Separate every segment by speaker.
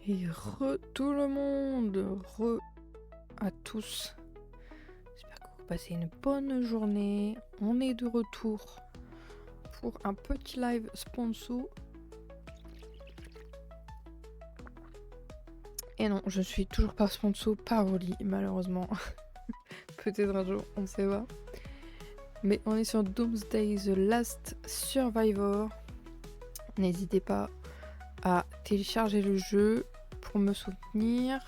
Speaker 1: Et tout le monde, à tous. J'espère que vous passez une bonne journée. On est de retour pour un petit live sponsor. Et non, je suis toujours pas sponsor par Oli, malheureusement. Peut-être un jour, on ne sait pas. Mais on est sur Doomsday The Last Survivor. N'hésitez pas à télécharger le jeu pour me soutenir.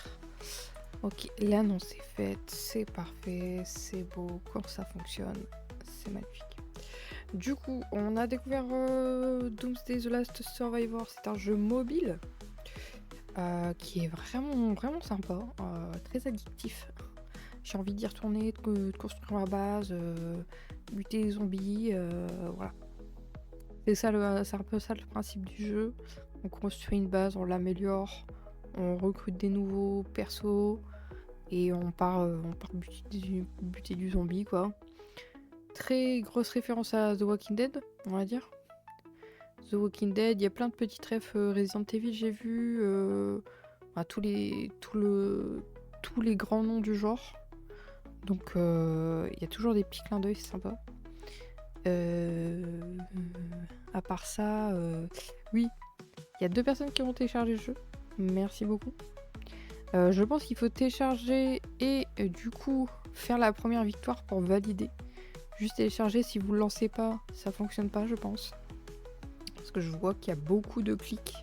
Speaker 1: Ok, l'annonce est faite, c'est parfait, c'est beau, quand ça fonctionne, c'est magnifique. Du coup, on a découvert Doomsday The Last Survivor, c'est un jeu mobile qui est vraiment sympa, très addictif. J'ai envie d'y retourner, de construire ma base, buter les zombies, voilà. C'est un peu ça le principe du jeu. On construit une base, on l'améliore, on recrute des nouveaux persos et on part buter du zombie, quoi. Très grosse référence à The Walking Dead, on va dire. The Walking Dead, il y a plein de petites refs Resident Evil, j'ai vu, tous les grands noms du genre. Donc il y a toujours des petits clins d'œil, c'est sympa. À part ça, oui, il y a 2 personnes qui ont téléchargé le jeu. Merci beaucoup. Je pense qu'il faut télécharger et du coup faire la première victoire pour valider. Juste télécharger, si vous ne le lancez pas, ça fonctionne pas, je pense. Parce que je vois qu'il y a beaucoup de clics.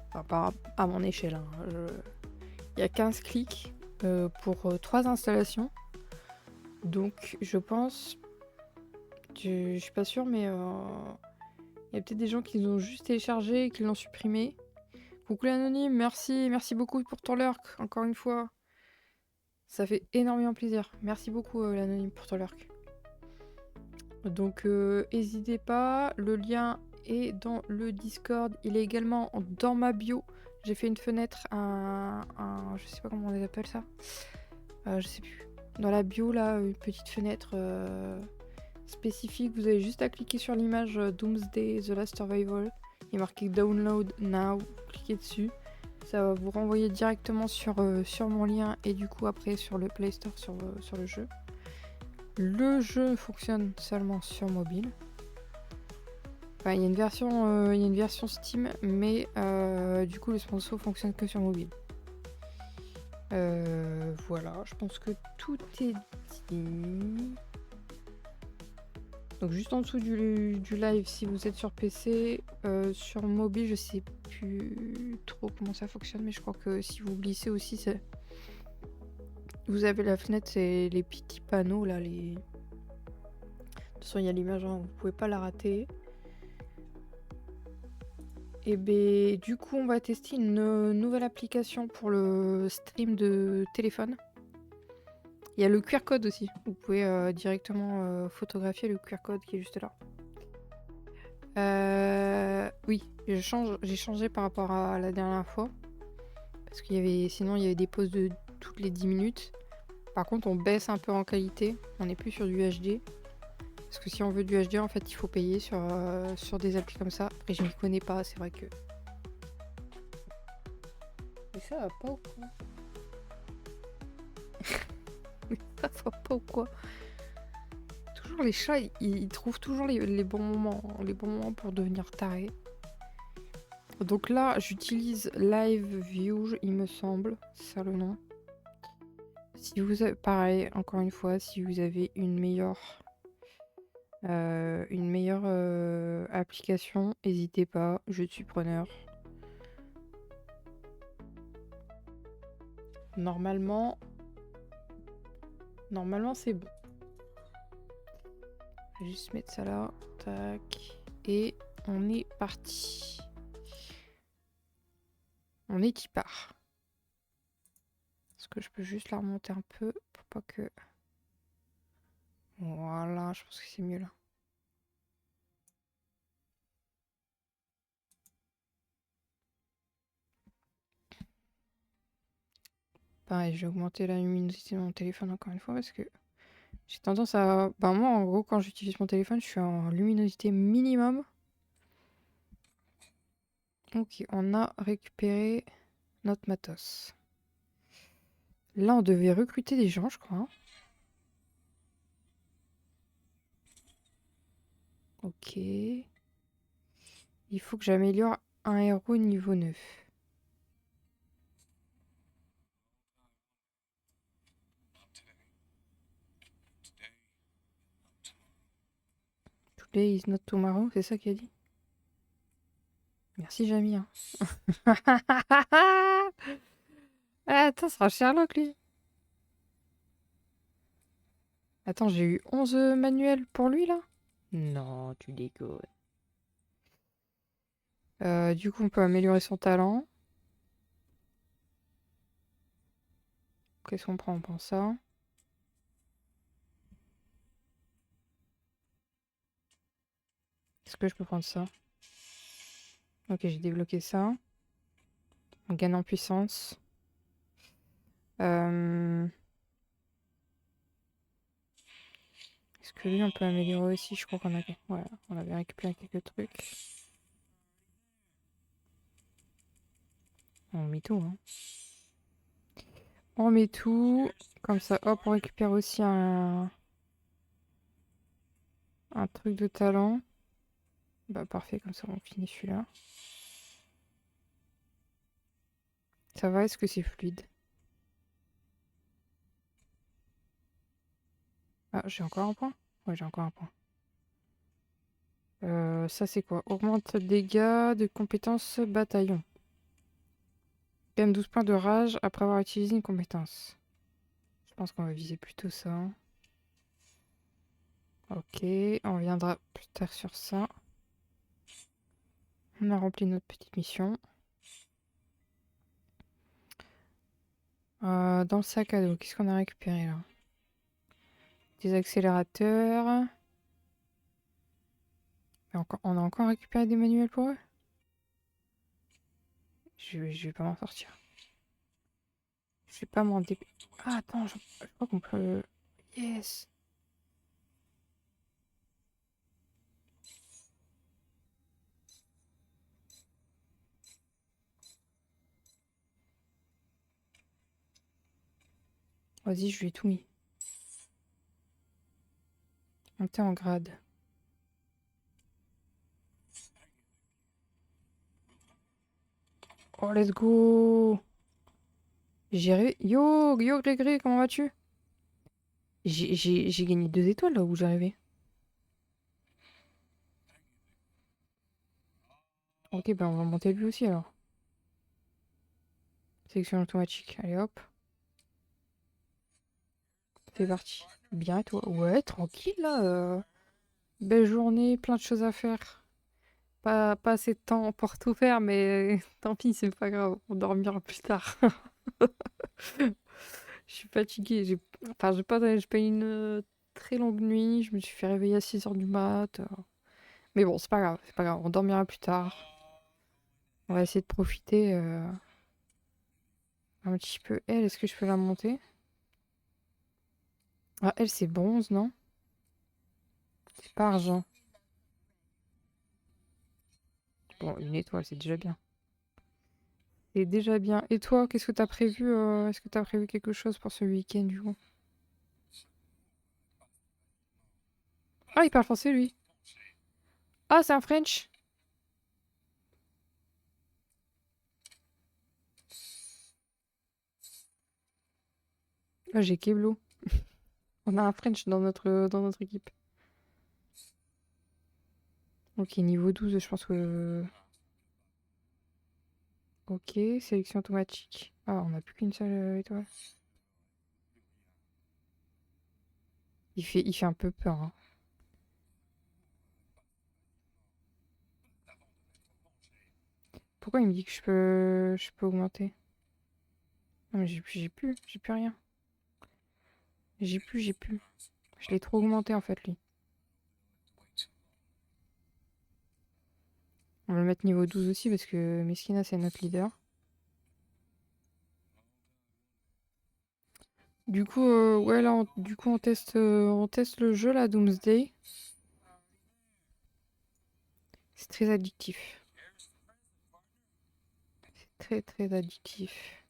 Speaker 1: Enfin, pas à mon échelle. Hein. Il y a 15 clics pour 3 installations. Donc je pense... Je suis pas sûre, mais il y a peut-être des gens qui l'ont juste téléchargé et qui l'ont supprimé. Coucou l'anonyme, merci beaucoup pour ton lurk, encore une fois. Ça fait énormément plaisir. Merci beaucoup l'anonyme pour ton lurk. Donc n'hésitez pas, le lien est dans le Discord, il est également dans ma bio. J'ai fait une fenêtre, je sais pas comment on les appelle ça. Je sais plus. Dans la bio là, une petite fenêtre spécifique, vous avez juste à cliquer sur l'image Doomsday The Last Survival. Il est marqué Download Now, cliquez dessus. Ça va vous renvoyer directement sur mon lien et du coup après sur le Play Store sur le jeu. Le jeu fonctionne seulement sur mobile. Enfin, il y a une version Steam, mais du coup le sponsor fonctionne que sur mobile. Voilà, je pense que tout est dit. Donc juste en dessous du live, si vous êtes sur PC, sur mobile, je sais plus trop comment ça fonctionne, mais je crois que si vous glissez aussi, vous avez la fenêtre, c'est les petits panneaux là, De toute façon, il y a l'image, hein, vous pouvez pas la rater. Et ben du coup, on va tester une nouvelle application pour le stream de téléphone. Il y a le QR code aussi. Vous pouvez directement photographier le QR code qui est juste là. Oui, j'ai changé par rapport à la dernière fois. Parce sinon il y avait des pauses de toutes les 10 minutes. Par contre, on baisse un peu en qualité. On n'est plus sur du HD. Parce que si on veut du HD, en fait, il faut payer sur des applis comme ça. Après, je m'y connais pas, c'est vrai que... Mais ça va pas ou quoi? Mais ça va pas ou quoi? Toujours les chats, ils trouvent toujours les bons moments pour devenir tarés. Donc là, j'utilise Live View, il me semble, c'est ça le nom. Si vous avez, pareil, encore une fois, si vous avez une meilleure application, n'hésitez pas, je suis preneur. Normalement c'est bon. Je vais juste mettre ça là, tac, et on est parti. On est qui part. Est-ce que je peux juste la remonter un peu pour pas que... Voilà, je pense que c'est mieux là. Pareil, j'ai augmenté la luminosité de mon téléphone encore une fois parce que j'ai tendance à... moi, en gros, quand j'utilise mon téléphone, je suis en luminosité minimum. Ok, on a récupéré notre matos. Là, on devait recruter des gens, je crois, hein. Ok. Il faut que j'améliore un héros niveau 9. Today is not tomorrow, c'est ça qu'il a dit? Merci, Jamie. Hein. Ah, attends, ce sera Sherlock, lui. Attends, j'ai eu 11 manuels pour lui, là? Non, tu déconnes. Du coup, on peut améliorer son talent. Qu'est-ce qu'on prend? On prend ça. Est-ce que je peux prendre ça? Ok, j'ai débloqué ça. On gagne en puissance. Est-ce que lui, on peut améliorer aussi? Je crois qu'on a... Ouais, on avait récupéré quelques trucs. On met tout, hein. On met tout. Comme ça, hop, on récupère aussi un truc de talent. Bah parfait, comme ça on finit celui-là. Ça va, est-ce que c'est fluide? Ah, j'ai encore un point? Ouais, j'ai encore un point. Ça c'est quoi? Augmente dégâts de compétences bataillon. Gagne 12 points de rage après avoir utilisé une compétence. Je pense qu'on va viser plutôt ça. Ok, on reviendra plus tard sur ça. On a rempli notre petite mission. Dans le sac à dos, qu'est-ce qu'on a récupéré là? Des accélérateurs. Et on a encore récupéré des manuels pour eux? Je vais pas m'en sortir. Je vais pas m'en dé... Ah attends, je crois qu'on peut... Yes! Vas-y, je lui ai tout mis. Monter en grade. Oh, let's go! Yo, Grégory, comment vas-tu? J'ai gagné 2 étoiles là où j'arrivais. Ok, ben on va monter lui aussi alors. Sélection automatique. Allez hop. C'est parti. Bien et toi? Ouais, tranquille là. Belle journée, plein de choses à faire. Pas assez de temps pour tout faire, mais tant pis, c'est pas grave. On dormira plus tard. Je suis fatiguée. Enfin, j'ai pas eu une très longue nuit. Je me suis fait réveiller à 6 heures du mat. Mais bon, c'est pas grave. C'est pas grave. On dormira plus tard. On va essayer de profiter un petit peu. Elle, est-ce que je peux la monter? Ah, elle, c'est bronze, non? C'est pas argent. Bon, une étoile, c'est déjà bien. C'est déjà bien. Et toi, qu'est-ce que t'as prévu? Est-ce que t'as prévu quelque chose pour ce week-end, du coup? Ah, il parle français, lui. Ah, c'est un French? Ah, j'ai Keblo. On a un French dans notre équipe. Ok, niveau 12, je pense que... Ok, sélection automatique. Ah, on n'a plus qu'une seule étoile. Il fait un peu peur, hein. Pourquoi il me dit que je peux augmenter? Non, mais j'ai plus rien. J'ai plus. Je l'ai trop augmenté en fait, lui. On va le mettre niveau 12 aussi parce que Meskina c'est notre leader. Du coup, ouais, là, du coup, on teste le jeu, là, Doomsday. C'est très addictif. Très très addictif.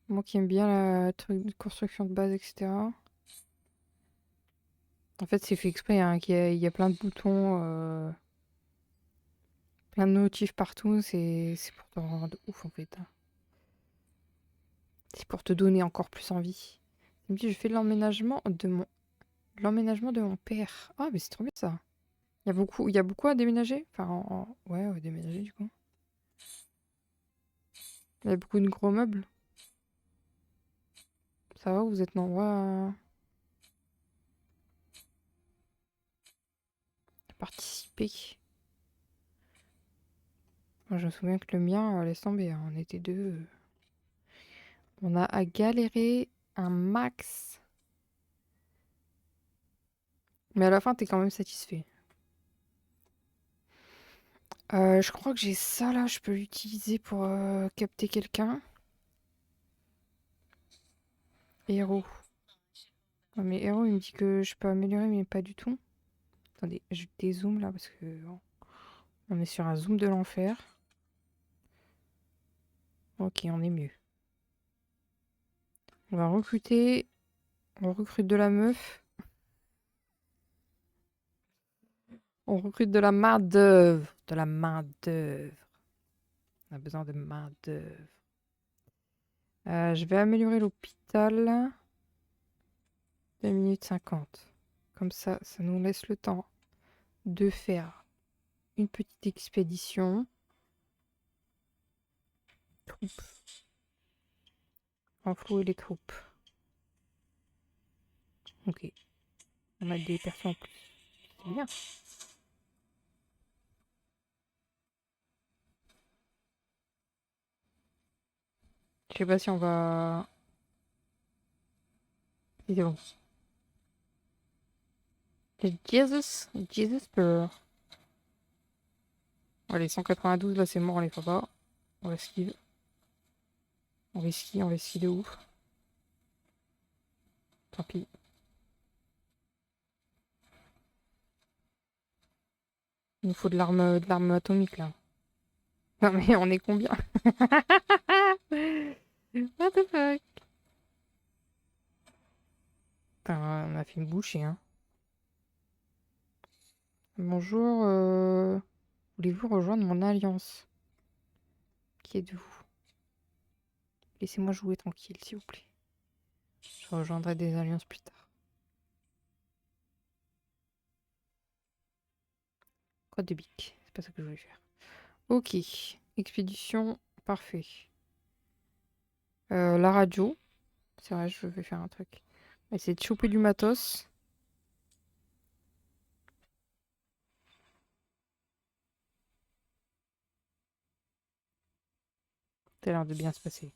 Speaker 1: Moi qui aime bien la truc de construction de base, etc. En fait, c'est fait exprès, hein, qu'il y a plein de boutons, plein de notifs partout. C'est pour te rendre ouf, en fait, hein. C'est pour te donner encore plus envie. Il me dit, je fais l'emménagement de mon père. Ah, mais c'est trop bien ça. Il y a beaucoup à déménager. Enfin, ouais, à déménager du coup. Il y a beaucoup de gros meubles. Ça va, vous êtes nombreux à participer. Moi, je me souviens que le mien, laisse tomber, hein, on était deux. On a à galérer un max. Mais à la fin, t'es quand même satisfait. Je crois que j'ai ça là, je peux l'utiliser pour capter quelqu'un. Héros. Ah, mais héros, il me dit que je peux améliorer, mais pas du tout. Attendez, je dézoome là parce que on est sur un zoom de l'enfer. Ok, on est mieux. On va recruter. On recrute de la meuf. On recrute de la main-d'œuvre. De la main-d'œuvre. On a besoin de main-d'œuvre. Je vais améliorer l'hôpital. 2 minutes 50. Comme ça nous laisse le temps de faire une petite expédition. Troupes. Renflouer les troupes. Ok. On a des personnes en plus. C'est bien. Je sais pas si on va... Si c'est bon. Jesus Pearl. Allez, 192, là c'est mort, on les fait pas. On va skill. On va skill de ouf. Tant pis. Il nous faut de l'arme atomique là. Non mais on est combien? What the fuck? Putain, on a fait une bouchée, hein. Bonjour, voulez-vous rejoindre mon alliance? Qui êtes-vous? Laissez-moi jouer tranquille, s'il vous plaît. Je rejoindrai des alliances plus tard. Quoi de bique? C'est pas ça que je voulais faire. Ok. Expédition, parfait. La radio. C'est vrai, je vais faire un truc. On va essayer de choper du matos. Ça a l'air de bien se passer.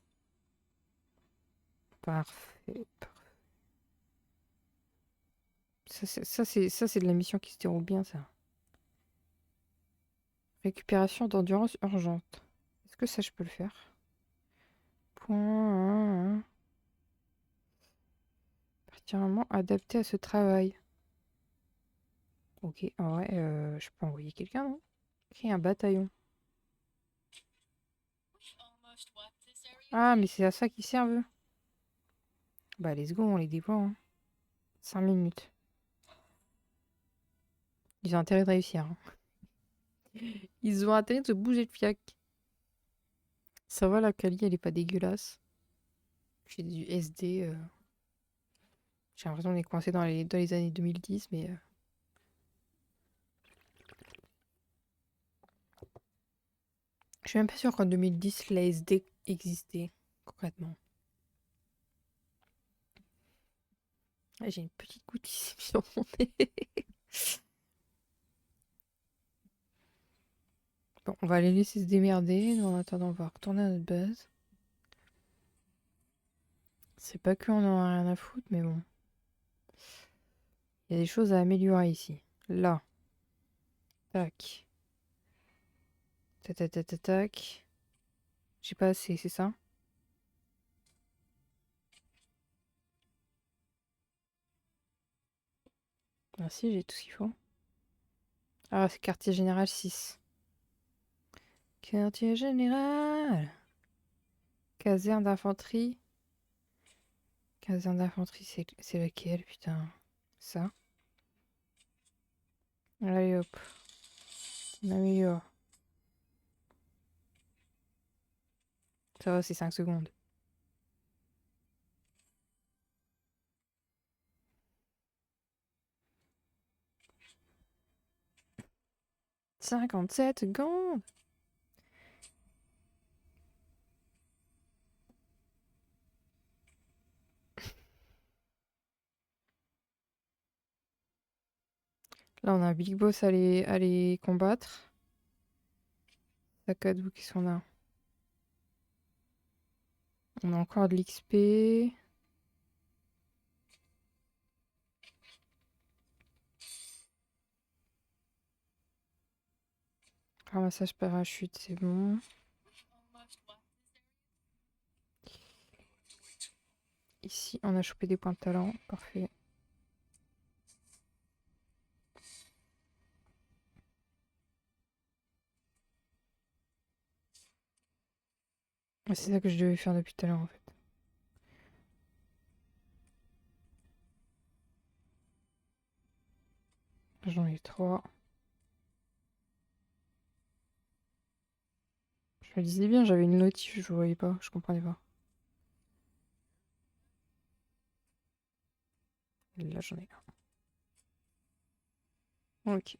Speaker 1: Parfait. Ça, c'est de la mission qui se déroule bien, ça. Récupération d'endurance urgente. Est-ce que ça, je peux le faire? Point. Particulièrement adapté à ce travail. Ok, ah ouais, je peux envoyer quelqu'un, non? Créer un bataillon. Ah, mais c'est à ça qu'ils servent. Bah, let's go, on les déploie, hein. 5 minutes. Ils ont intérêt de réussir, hein. Ils ont intérêt de se bouger de fiac. Ça va, la quali, elle est pas dégueulasse. J'ai du SD. J'ai l'impression qu'on est coincé dans les années 2010, mais... Je suis même pas sûre qu'en 2010, la SD existait, concrètement. Ah, j'ai une petite goutte ici sur mon nez. Bon, on va les laisser se démerder. Nous, en attendant, on va retourner à notre base. C'est pas qu'on en a rien à foutre, mais bon. Il y a des choses à améliorer ici. Là. Tac. Tac, tac, tac, tac, tac. J'ai pas assez, c'est ça? Ah si, j'ai tout ce qu'il faut. Ah, c'est quartier général 6. Quartier général. Caserne d'infanterie. Caserne d'infanterie, c'est laquelle, putain? Ça. Allez hop. On améliore. Ça va, c'est 5 secondes. « 57 secondes. Là, on a un Big Boss à les combattre. Sakadou, qu'est-ce qu'on a? On a encore de l'XP. Ramassage parachute, c'est bon. Ici, on a chopé des points de talent. Parfait. C'est ça que je devais faire depuis tout à l'heure, en fait. J'en ai 3. Je me disais bien, j'avais une notif, je voyais pas, je comprenais pas. Et là, j'en ai un. Ok.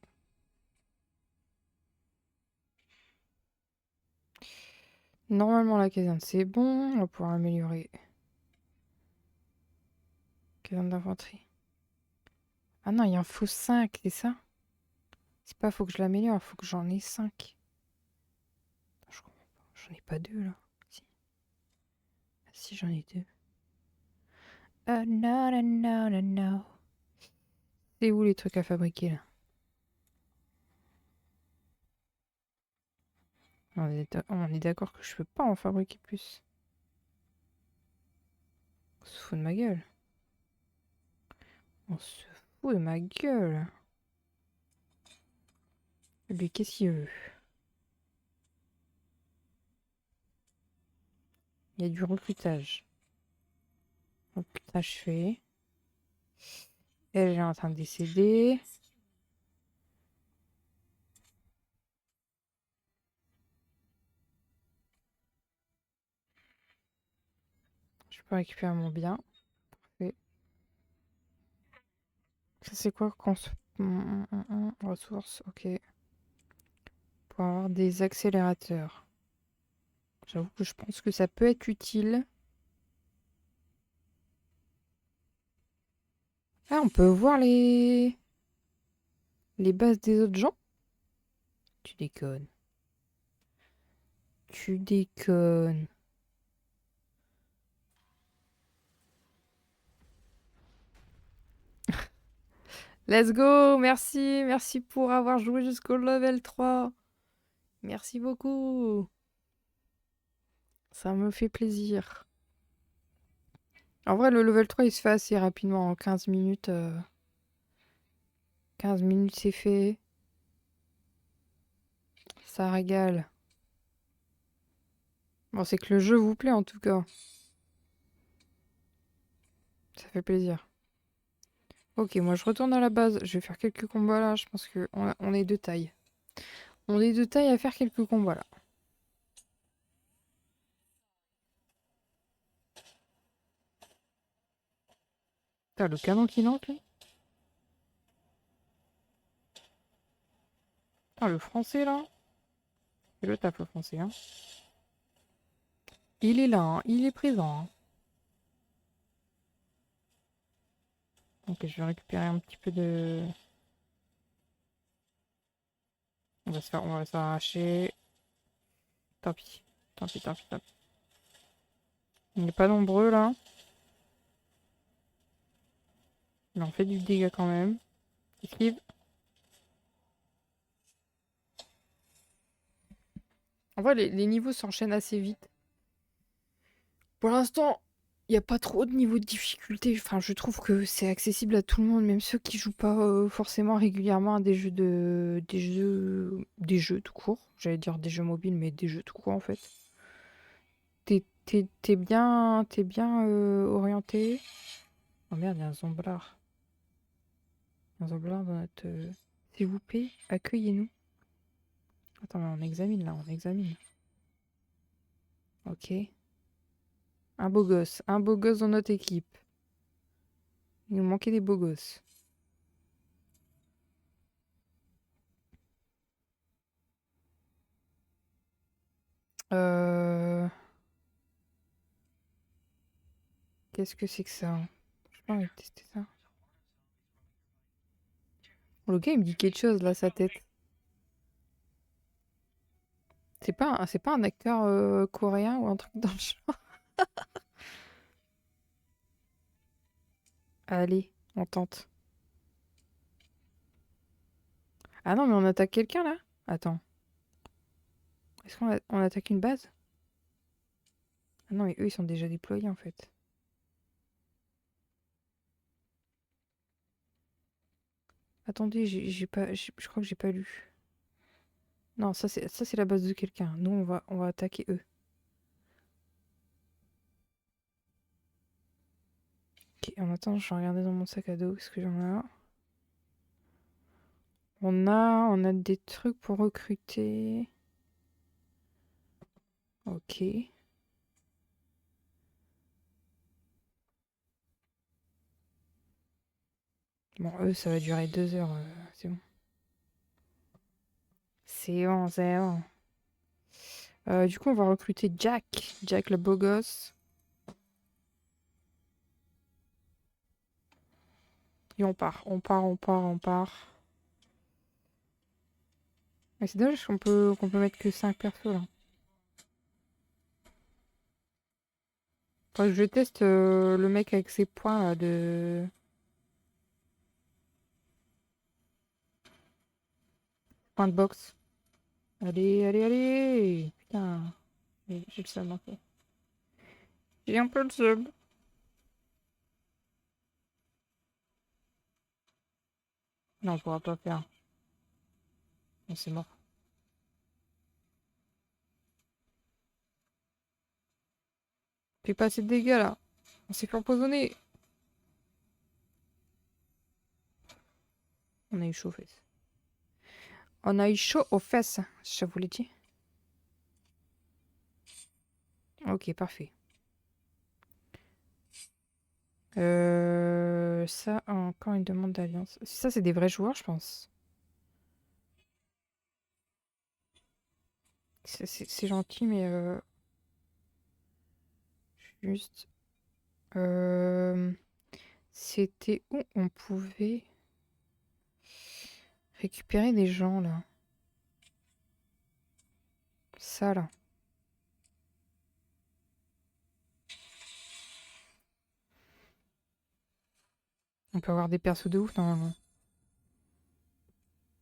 Speaker 1: Normalement, la caserne, c'est bon. On va pouvoir améliorer. Caserne d'infanterie. Ah non, il y a un faux 5, c'est ça? C'est pas faut que je l'améliore, faut que j'en ai 5. Je comprends pas. J'en ai pas 2 là. Si, ah, si j'en ai 2. Non, non, non, non, non. C'est où les trucs à fabriquer là? On est d'accord que je peux pas en fabriquer plus. On se fout de ma gueule. On se fout de ma gueule. Lui, qu'est-ce qu'il veut? Il y a du recrutage. Recrutage fait. Elle est en train de décéder. Je peux récupérer mon bien. Parfait. Ça, c'est quoi? Ressources, ok. Pour avoir des accélérateurs. J'avoue que je pense que ça peut être utile. Ah, on peut voir les bases des autres gens? Tu déconnes. Tu déconnes. Let's go! Merci, merci pour avoir joué jusqu'au level 3. Merci beaucoup. Ça me fait plaisir. En vrai, le level 3, il se fait assez rapidement. En 15 minutes. 15 minutes, c'est fait. Ça régale. Bon, c'est que le jeu vous plaît en tout cas. Ça fait plaisir. Ok, moi je retourne à la base. Je vais faire quelques combats là. Je pense qu'on est de taille. On est de taille à faire quelques combats là. T'as le canon qui lance là. Ah, le français là. Et le taf le français. Hein. Il est là, hein. Il est présent. Hein. Ok, je vais récupérer un petit peu de... on va se faire arracher. Tant pis. Tant pis, tant pis, tant pis. Il n'est pas nombreux là. Mais on fait du dégât quand même. Esquive. En vrai, les niveaux s'enchaînent assez vite. Pour l'instant, Il y a pas trop de niveau de difficulté. Enfin, je trouve que c'est accessible à tout le monde, même ceux qui jouent pas forcément régulièrement à des jeux tout court. J'allais dire des jeux mobiles, mais des jeux tout court en fait. T'es bien orienté. Oh merde, il y a un zomblard. Un zomblard dans notre. S'il vous plaît, accueillez-nous. Attends, mais on examine là, on examine. Ok. Un beau gosse. Un beau gosse dans notre équipe. Il nous manquait des beaux gosses. Euh... Qu'est-ce que c'est que ça? Je pas envie de tester ça. Le gars, il me dit quelque chose là, sa tête. C'est pas un acteur coréen ou un truc dans le genre. Allez, on tente. Ah non, mais on attaque quelqu'un là? Attends. Est-ce qu'on attaque une base? Ah non, mais eux, ils sont déjà déployés en fait. Attendez, j'ai pas, je crois que j'ai pas lu. Non, ça c'est la base de quelqu'un. Nous, on va attaquer eux. Ok, en attendant, je vais regarder dans mon sac à dos ce que j'en ai. On a des trucs pour recruter. Ok. Bon, eux, ça va durer 2 heures. C'est bon. C'est bon, c'est bon. Du coup, on va recruter Jack. Jack le beau gosse. Et on part, on part, on part, on part. Mais c'est dommage qu'on peut mettre que 5 persos là. Faudrait que je teste le mec avec ses points là de. Points de boxe. Allez, allez, allez! Putain, j'ai le seum un peu. J'ai un peu le seum. Non, on pourra pas faire. Non, c'est mort. Fais pas assez de dégâts là. On s'est fait empoisonner. On a eu chaud aux fesses. On a eu chaud aux fesses, je vous l'ai dit. Ok, parfait. Ça, encore une demande d'alliance. Ça, c'est des vrais joueurs, je pense. C'est gentil, mais juste. C'était où on pouvait récupérer des gens, là. Ça, là. On peut avoir des persos de ouf, normalement.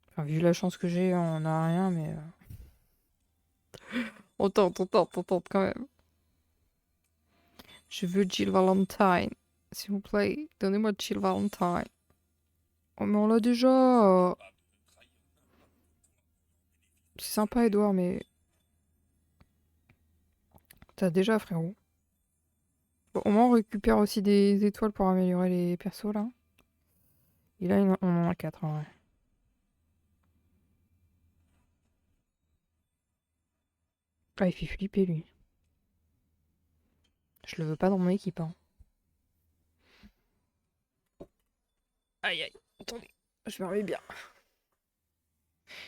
Speaker 1: Enfin, vu la chance que j'ai, on n'a rien, mais... On tente quand même. Je veux Jill Valentine. S'il vous plaît, donnez-moi Jill Valentine. Oh, mais on l'a déjà. C'est sympa, Edouard, mais... T'as déjà, frérot. Bon, au moins, on récupère aussi des étoiles pour améliorer les persos, là. Et là, on en a 4, en vrai. Ah, il fait flipper, lui. Je le veux pas dans mon équipe, hein. Aïe, aïe. Attendez, je me remets bien.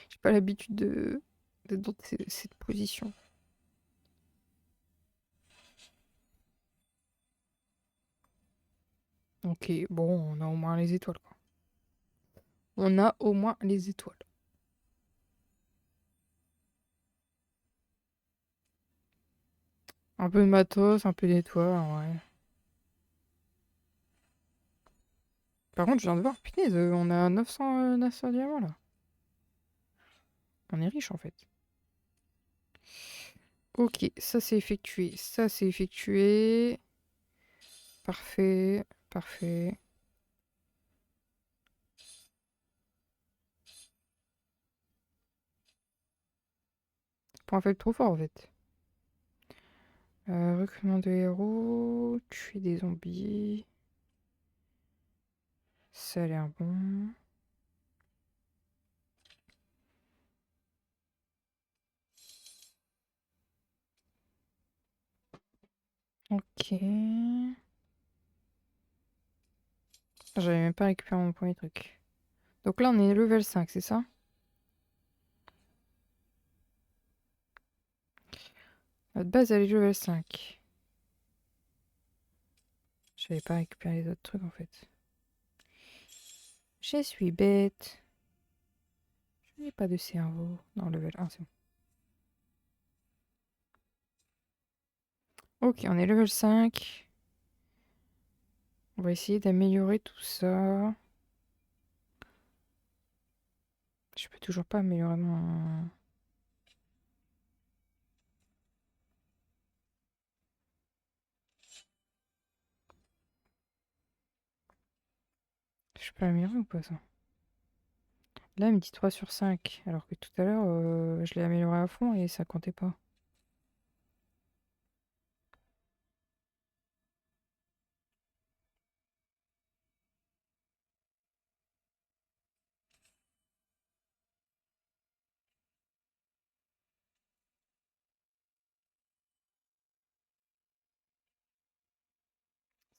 Speaker 1: J'ai pas l'habitude d'être dans cette position. Ok, bon, on a au moins les étoiles, quoi. On a au moins les étoiles. Un peu de matos, un peu d'étoiles, ouais. Par contre, je viens de voir, punaise, on a 900 diamants, là. On est riche, en fait. Ok, ça c'est effectué. Ça c'est effectué. Parfait, parfait. Point faible trop fort en fait. Recrutement de héros, tuer des zombies. Ça a l'air bon. Ok. J'avais même pas récupéré mon premier truc. Donc là, on est level 5, c'est ça? Notre base, elle est level 5. J'avais pas récupéré les autres trucs en fait. Je suis bête. Je n'ai pas de cerveau. Non, level 1, c'est bon. Ok, on est level 5. On va essayer d'améliorer tout ça. Je peux toujours pas améliorer mon... Je peux l'améliorer ou pas ça? Là, il me dit 3 sur 5. Alors que tout à l'heure, je l'ai amélioré à fond et ça comptait pas.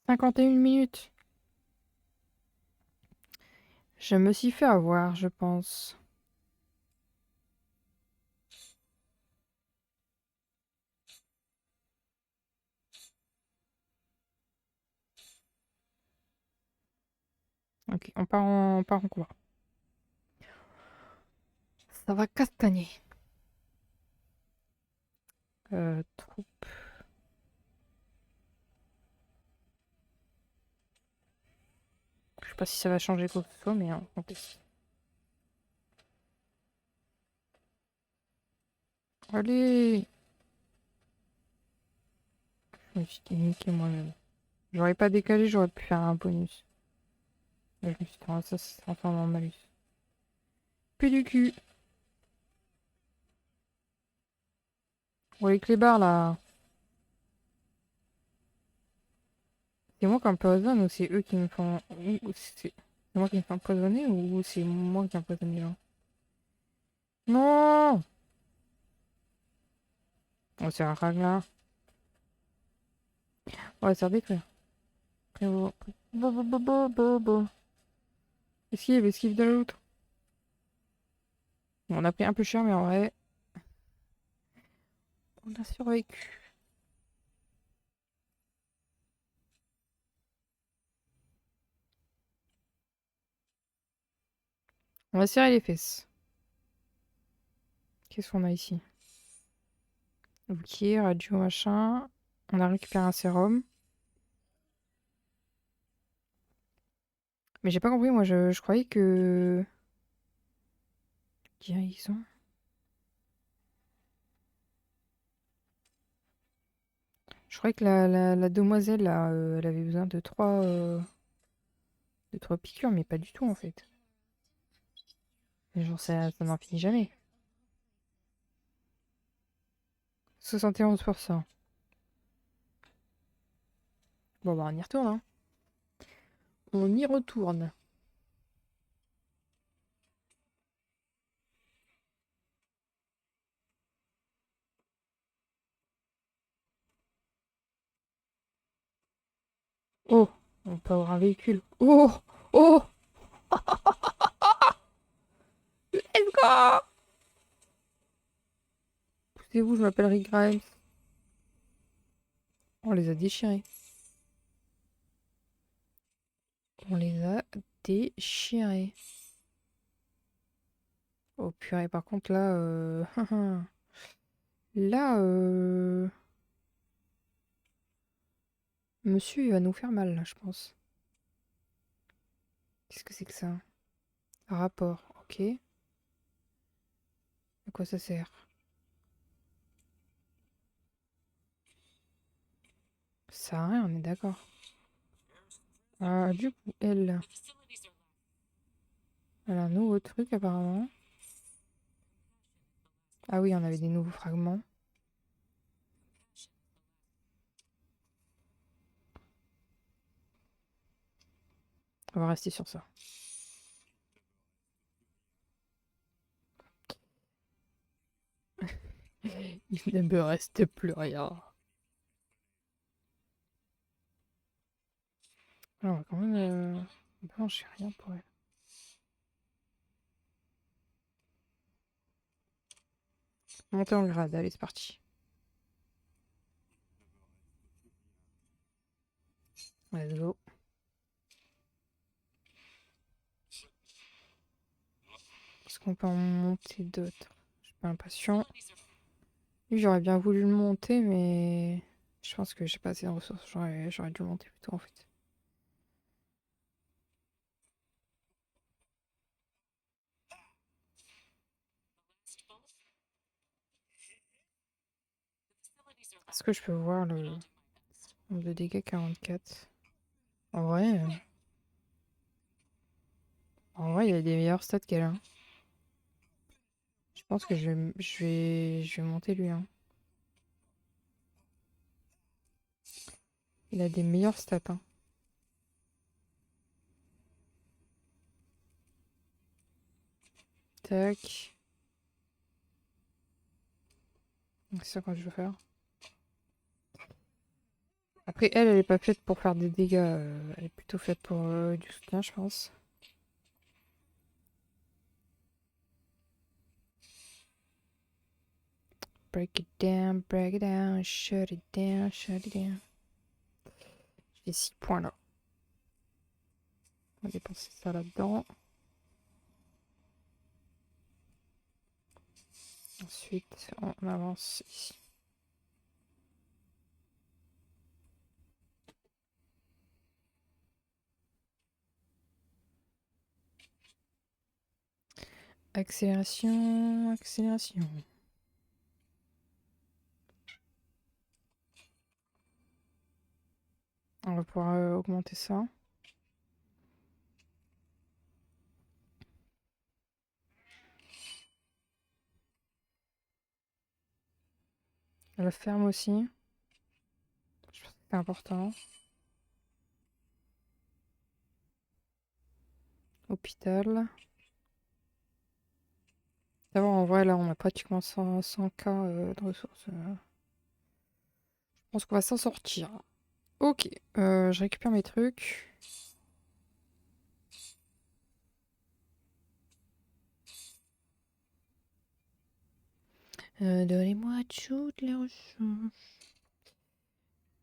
Speaker 1: « 51 minutes. Je me suis fait avoir, je pense. Ok, on part en combat. Ça va castagner. Troupe. Je sais pas si ça va changer quoi que ce soit, mais on teste. Allez! Je me suis niqué moi-même. J'aurais pas décalé, j'aurais pu faire un bonus. Là, je me suis dit, ça c'est enfin en malus. Plus du cul! Ouais, les clébards là. C'est moi qui empoisonne ou c'est eux qui me font. Ou c'est moi qui me fais empoisonner ou c'est moi qui empoisonne les gens? Non! Oh, c'est un ragla. Ouais, ça détruire. Frérot. Esquive, esquive de l'autre. Bon, on a pris un peu cher, mais en vrai, on a survécu. On va serrer les fesses. Qu'est-ce qu'on a ici? Ok, radio machin. On a récupéré un sérum. Mais j'ai pas compris, moi je croyais que... Guérison. Je croyais que la demoiselle, là, elle avait besoin de 3 piqûres, mais pas du tout en fait. Mais genre ça n'en finit jamais. 71%. Bon bah on y retourne, hein. On y retourne. Oh, on peut avoir un véhicule. Oh, oh, let's go! Poussez-vous, je m'appelle Rick Grimes. On les a déchirés. On les a déchirés. Oh purée, par contre là... là, monsieur, il va nous faire mal, là, je pense. Qu'est-ce que c'est que ça? Rapport, ok. À quoi ça sert? Ça sert à rien, on est d'accord. Ah, du coup, elle a un nouveau truc apparemment. Ah oui, on avait des nouveaux fragments. On va rester sur ça. Il ne me reste plus rien. Alors, on va quand même... Non, j'ai rien pour elle. Monter en grade, allez, c'est parti. Let's go. Est-ce qu'on peut en monter d'autres? Je suis pas impatient. Lui, j'aurais bien voulu le monter, mais je pense que j'ai pas assez de ressources. J'aurais dû le monter plus tôt, en fait. Est-ce que je peux voir le nombre de dégâts 44? En vrai, il a des meilleurs stats qu'elle, hein. Je pense que je vais monter lui, hein. Il a des meilleurs stats, hein. Tac. C'est ça que je veux faire. Après, elle est pas faite pour faire des dégâts. Elle est plutôt faite pour du soutien, je pense. Break it down, shut it down, shut it down. J'ai 6 points là. On va dépenser ça là-dedans. Ensuite, on avance ici. Accélération, accélération. On va pouvoir augmenter ça. La ferme aussi. Je pense que c'est important. Hôpital. D'abord, en vrai, là, on a pratiquement 100K de ressources. Je pense qu'on va s'en sortir. Ok, je récupère mes trucs. Donnez-moi toutes les ressources.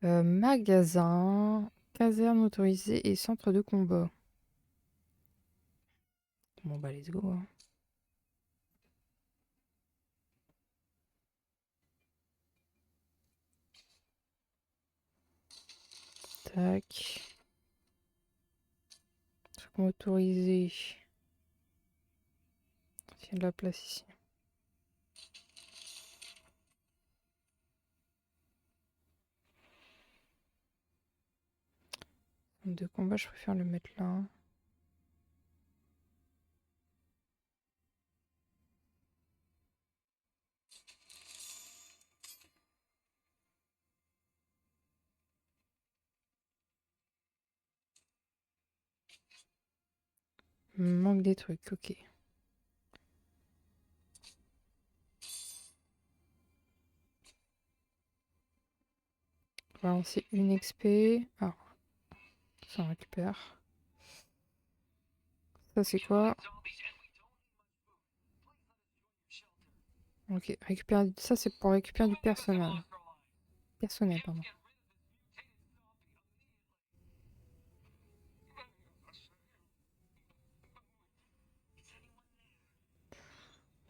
Speaker 1: Magasin, caserne motorisée et centre de combat. Bon bah let's go, hein. Tac. Truc motorisé. Il y a de la place ici. Centre de combat, je préfère le mettre là. Manque des trucs, ok. On va lancer une XP. Ah, ça récupère. Ça c'est quoi? Ok, récupère. Ça c'est pour récupérer du personnel. Personnel, pardon.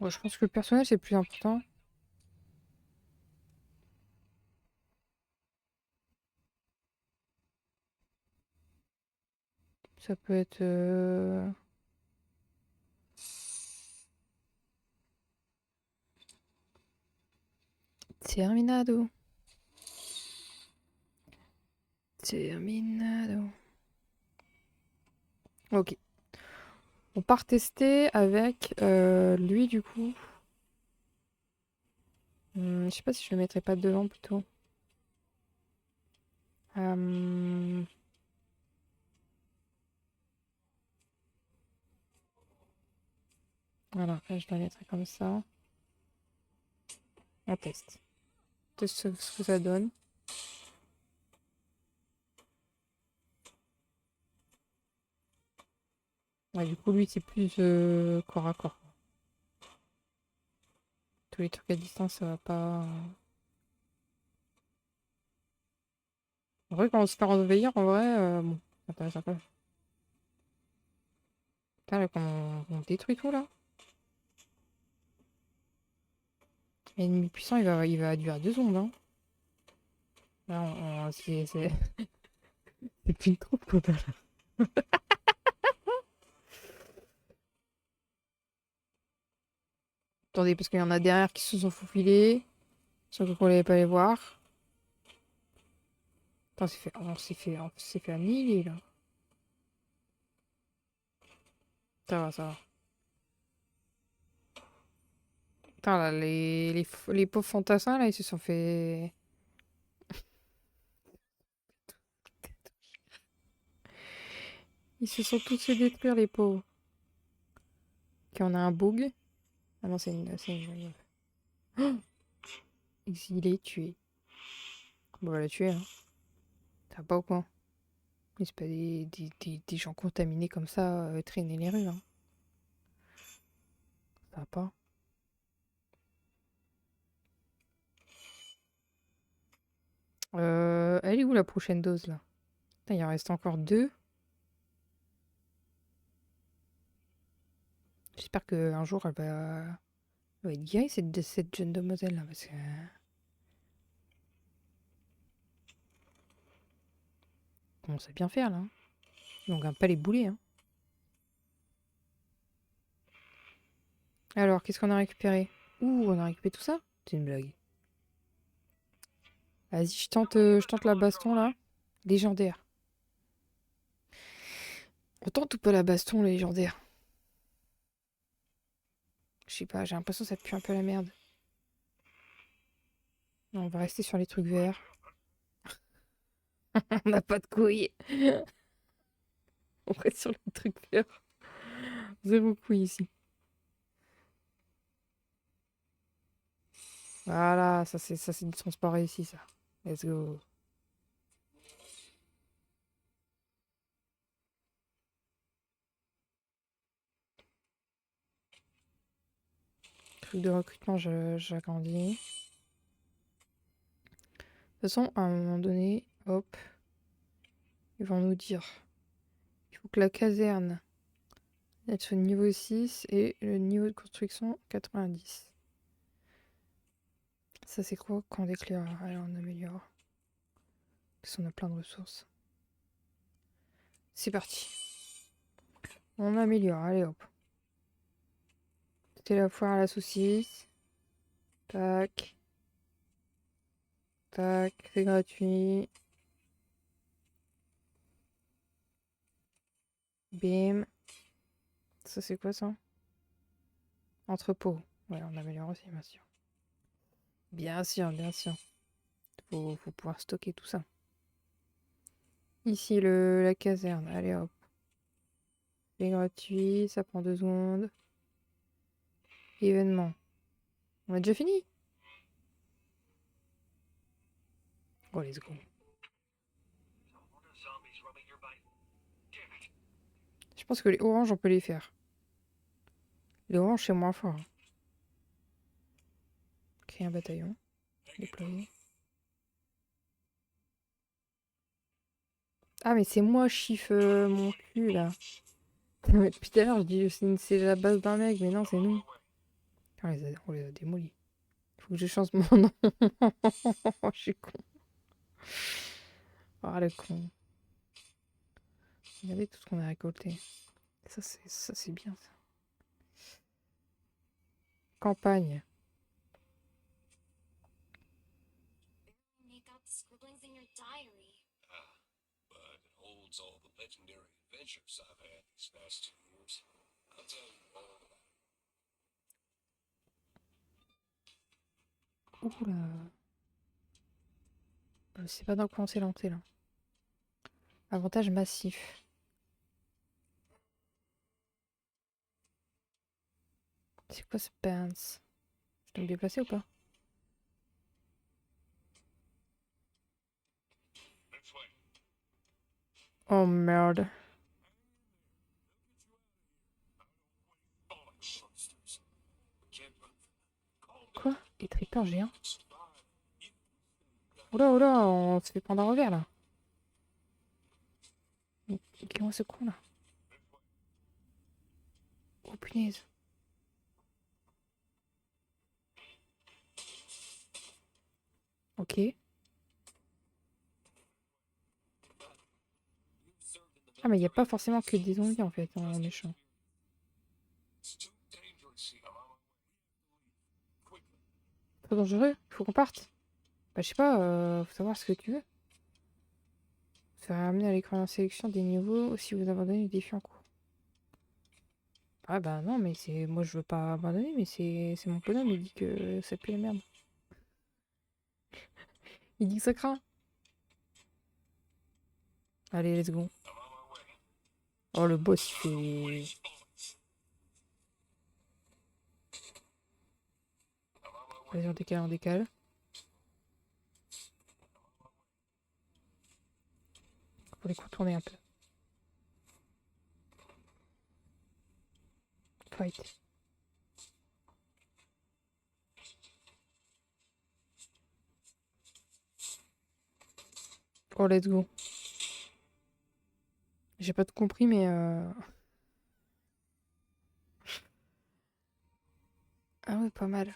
Speaker 1: Ouais, je pense que le personnel c'est le plus important. Ça peut être... Terminado. Terminado. Ok. On part tester avec lui du coup. Je sais pas si je le mettrais pas devant plutôt. Euh, Voilà, là, je la mettrai comme ça. On teste. Teste ce que ça donne. Ouais, du coup, lui, c'est plus corps à corps. Tous les trucs à distance, ça va pas. En vrai, quand on se fait envahir, en vrai, bon, ça intéresse un peu. Putain, là, on détruit tout là. L'ennemi puissant, il va durer 2 secondes. Hein. Là, c'est plus une troupe totale. Attendez, parce qu'il y en a derrière qui se sont faufilés. Sans qu'on n'allait pas les voir. Attends, on s'est fait annihiler là. Ça va, ça va. Putain, là, les pauvres fantassins, là, ils se sont fait. Ils se sont tous fait détruire, les pauvres. Ok, on a un bug. Ah non, c'est une. Exilé, tué. Bon, on va la tuer, hein. Ça va pas ou quoi? Mais c'est pas des gens contaminés comme ça traîner les rues, hein. Ça va pas. Elle est où la prochaine dose, là? Putain, il en reste encore 2. J'espère qu'un jour, elle va être guérie, cette jeune demoiselle, là, parce que. On sait bien faire, là. Hein. On gagne pas les boulets, hein. Alors, qu'est-ce qu'on a récupéré? Ouh, on a récupéré tout ça? C'est une blague. Vas-y, je tente la baston, là. Légendaire. On tente ou pas la baston légendaire? Je sais pas, j'ai l'impression que ça pue un peu la merde. Non, on va rester sur les trucs verts. On n'a pas de couilles. On reste sur les trucs verts. Zéro couille ici. Voilà, ça c'est du transport ici, ça. Let's go. Truc de recrutement, j'agrandis. De toute façon, à un moment donné, hop, ils vont nous dire il faut que la caserne elle soit niveau 6 et le niveau de construction 90. Ça, c'est quoi quand on éclaire? Allez, on améliore. Parce qu'on a plein de ressources. C'est parti. On améliore, allez hop. C'était la foire à la saucisse. Tac. Tac, c'est gratuit. Bim. Ça, c'est quoi ça? Entrepôt. Ouais, on améliore aussi, bien sûr. Bien sûr, bien sûr. Faut pouvoir stocker tout ça. Ici, la caserne. Allez hop. C'est gratuit, ça prend 2 secondes. Événement. On a déjà fini? Oh, let's go. Je pense que les oranges, on peut les faire. Les oranges, c'est moins fort. Hein. Créer un bataillon. Déployer. Ah, mais c'est moi, chiffre mon cul, là. Depuis tout à l'heure, je dis c'est la base d'un mec, mais non, c'est nous. On les a démolis. Faut que je change mon nom. Je suis con. Ah, le con. Regardez tout ce qu'on a récolté. Ça, c'est bien, ça. Campagne.
Speaker 2: You got the scribblings in your diary.
Speaker 3: But it holds all the legendary adventures I've had these
Speaker 1: Oula. Je sais pas dans quoi on s'est lancé là. Avantage massif. C'est quoi ce pants? Je dois me déplacer ou pas? Oh merde. Quoi? Les trippers géants? Oula, oula, on se fait prendre un revers là. Comment ce con là? Oh punaise. Ok. Ah mais il n'y a pas forcément que des zombies en fait en méchant. Trop dangereux, il faut qu'on parte. Bah je sais pas, faut savoir ce que tu veux. Ça va amener à l'écran en sélection des niveaux si vous abandonnez le défi en cours. Ah bah non mais c'est. Moi je veux pas abandonner mais c'est mon bonhomme, il dit que ça pue la merde. Il dit que ça craint. Allez, let's go. Oh le boss il fait. Vas-y on décale, on décale. Faut les contourner un peu. Fight. Oh let's go. J'ai pas tout compris mais ah ouais pas mal.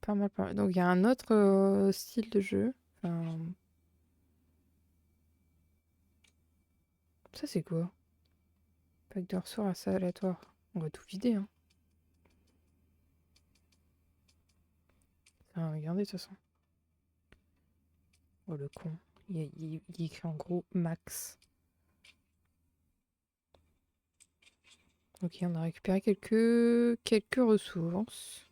Speaker 1: Pas mal, pas mal. Donc il y a un autre style de jeu. Enfin... Ça c'est quoi? Pack de ressorts assez aléatoire. On va tout vider hein. Enfin, regardez de toute façon. Oh le con. Il est écrit en gros max. Ok, on a récupéré quelques ressources.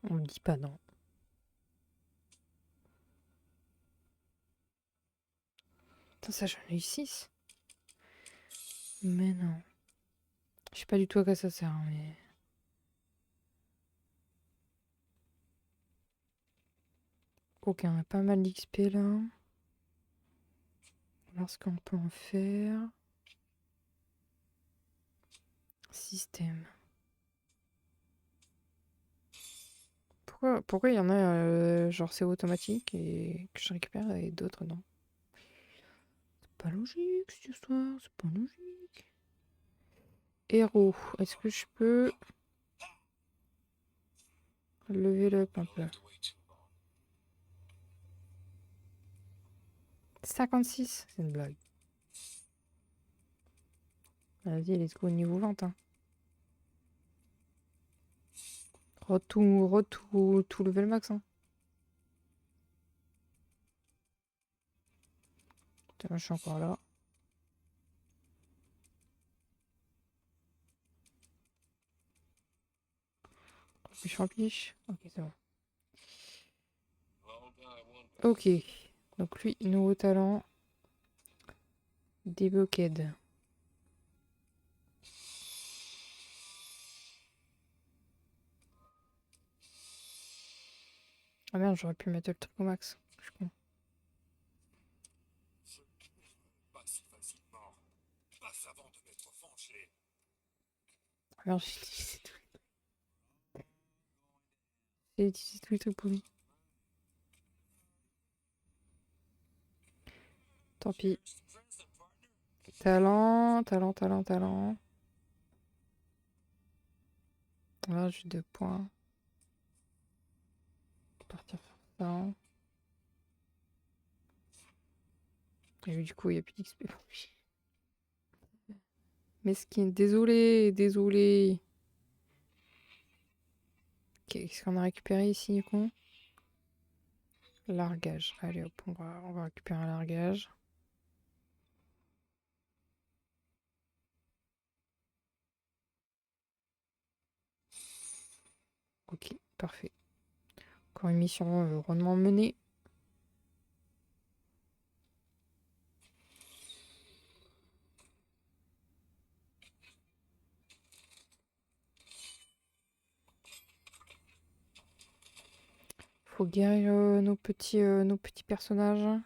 Speaker 1: On me dit pas non. Putain, ça j'en ai eu 6. Mais non. Je sais pas du tout à quoi ça sert, hein, mais. Ok, on a pas mal d'XP là. Alors ce qu'on peut en faire. Système. Pourquoi il y en a genre c'est automatique et que je récupère et d'autres non? C'est pas logique cette histoire, c'est pas logique. Héros, est-ce que je peux lever up un peu? 56, c'est une blague. Vas-y, let's go niveau 20. Hein. Tout level max. Hein. Putain, je suis encore là. Rempliche, rempliche. Ok, c'est bon. Ok. Donc lui, nouveau talent. Débloqued. Ah merde, j'aurais pu mettre le truc au max. Je suis con. Ah merde, j'ai utilisé tous les trucs pour lui. Tant pis. Talent, talent, talent, talent. Là, j'ai 2 points. Partir faire ça. Et du coup, il n'y a plus d'XP pour lui. Mesquine, désolé, désolé. Qu'est-ce qu'on a récupéré ici, du coup? Largage. Allez, hop, on va récupérer un largage. Ok, parfait. Encore une mission rondement menée. Faut guérir nos petits personnages.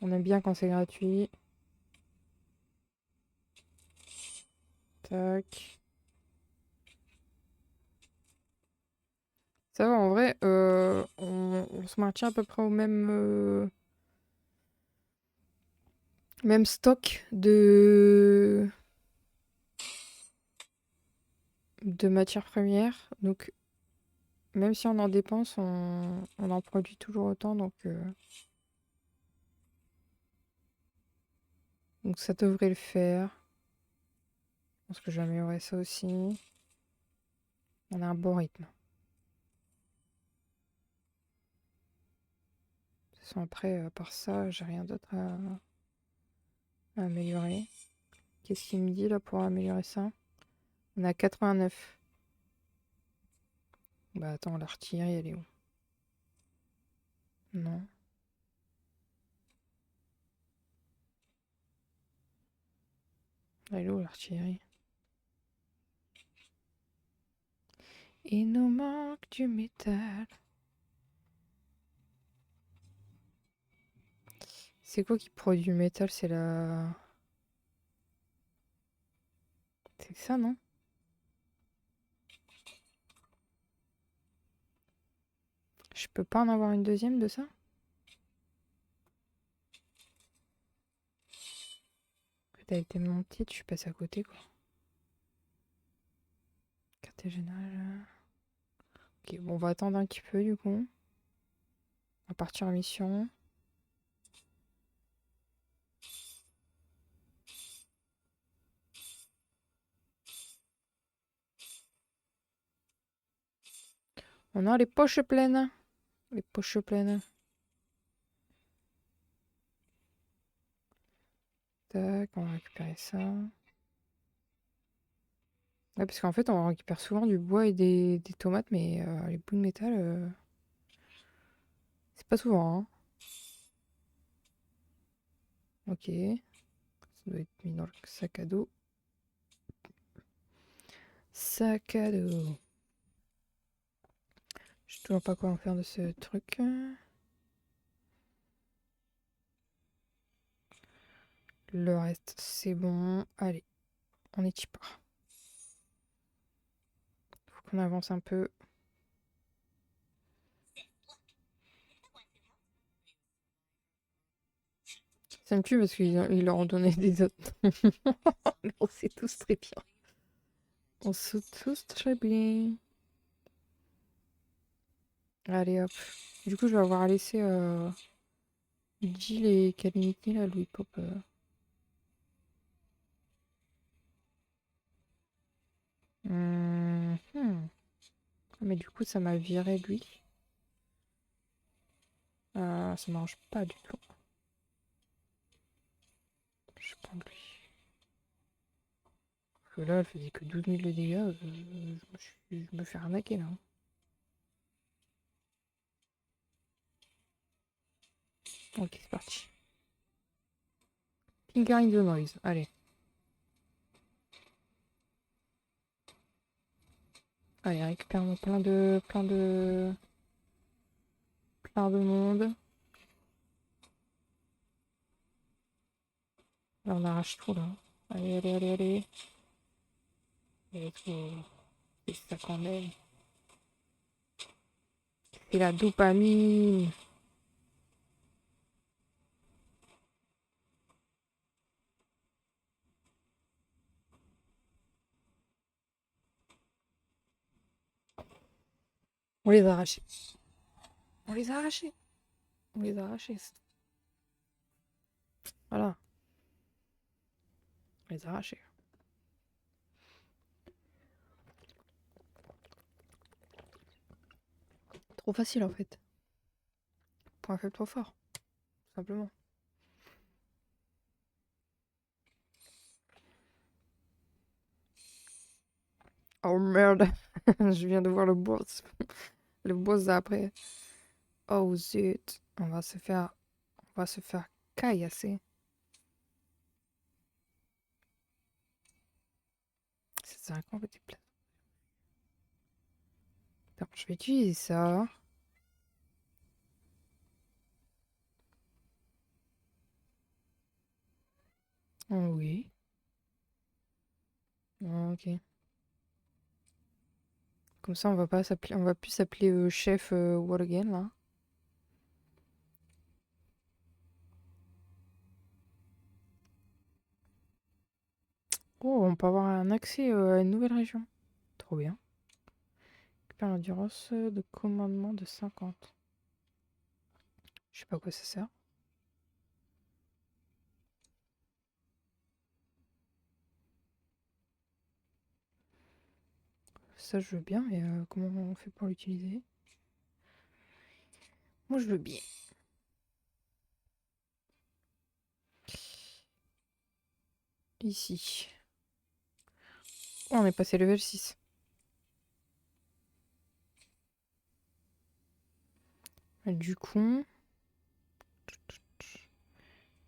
Speaker 1: On aime bien quand c'est gratuit. Tac. Ça va, en vrai, on se maintient à peu près au même stock de matières premières. Donc, même si on en dépense, on en produit toujours autant. Donc ça devrait le faire. Je pense que je vais améliorer ça aussi. On a un bon rythme. De toute façon, après, à part ça, j'ai rien d'autre à améliorer. Qu'est-ce qu'il me dit là pour améliorer ça? On a 89. Bah attends, l'artillerie, elle est où? Non. Elle est où l'artillerie? Il nous manque du métal. C'est quoi qui produit du métal? C'est la... C'est ça, non? Je peux pas en avoir une deuxième de ça? T'as été monté, je suis passé à côté, quoi. Quartier général. Ok, bon, on va attendre un petit peu, du coup. On va partir en mission. On a les poches pleines. Les poches pleines. Tac, on va récupérer ça. Ouais, parce qu'en fait, on récupère souvent du bois et des tomates, mais les bouts de métal, c'est pas souvent, hein. Ok. Ça doit être mis dans le sac à dos. Sac à dos. Je sais toujours pas quoi en faire de ce truc. Le reste, c'est bon. Allez, on est pas. Faut qu'on avance un peu. Ça me tue parce qu'ils leur ont donné des autres. Mais on sait tous très bien. On sait tous très bien. Allez hop. Du coup, je vais avoir laissé Jill et Calamity là, Louis Pop. Mhm. Mais du coup, ça m'a viré lui. Ça m'arrange pas du tout. Je prends lui. Parce que là, elle faisait que 12 000 de dégâts. Je me fais arnaquer là. Ok, c'est parti. Finger in the noise. Allez. Allez, récupère-moi plein de monde. Là, on arrache tout là. Allez, allez, allez, allez. Let's go. C'est ça qu'on aime. C'est la dopamine. On les a arrachés. On les a arrachés. On les a arrachés. Voilà. On les a arrachés. Trop facile en fait. Point faible trop fort. Tout simplement. Oh merde, je viens de voir le boss. Le boss d'après. Oh zut, on va se faire caillasser. C'est ça qu'on peut déplacer. Attends, je vais utiliser ça. Oh oui. Ok. Comme ça, on va plus s'appeler chef Worgen là. Oh, on peut avoir un accès à une nouvelle région. Trop bien. Récupère l'endurance de commandement de 50. Je sais pas à quoi ça sert. Ça, je veux bien, mais comment on fait pour l'utiliser? Moi, je veux bien. Ici. Oh, on est passé level 6. Du coup,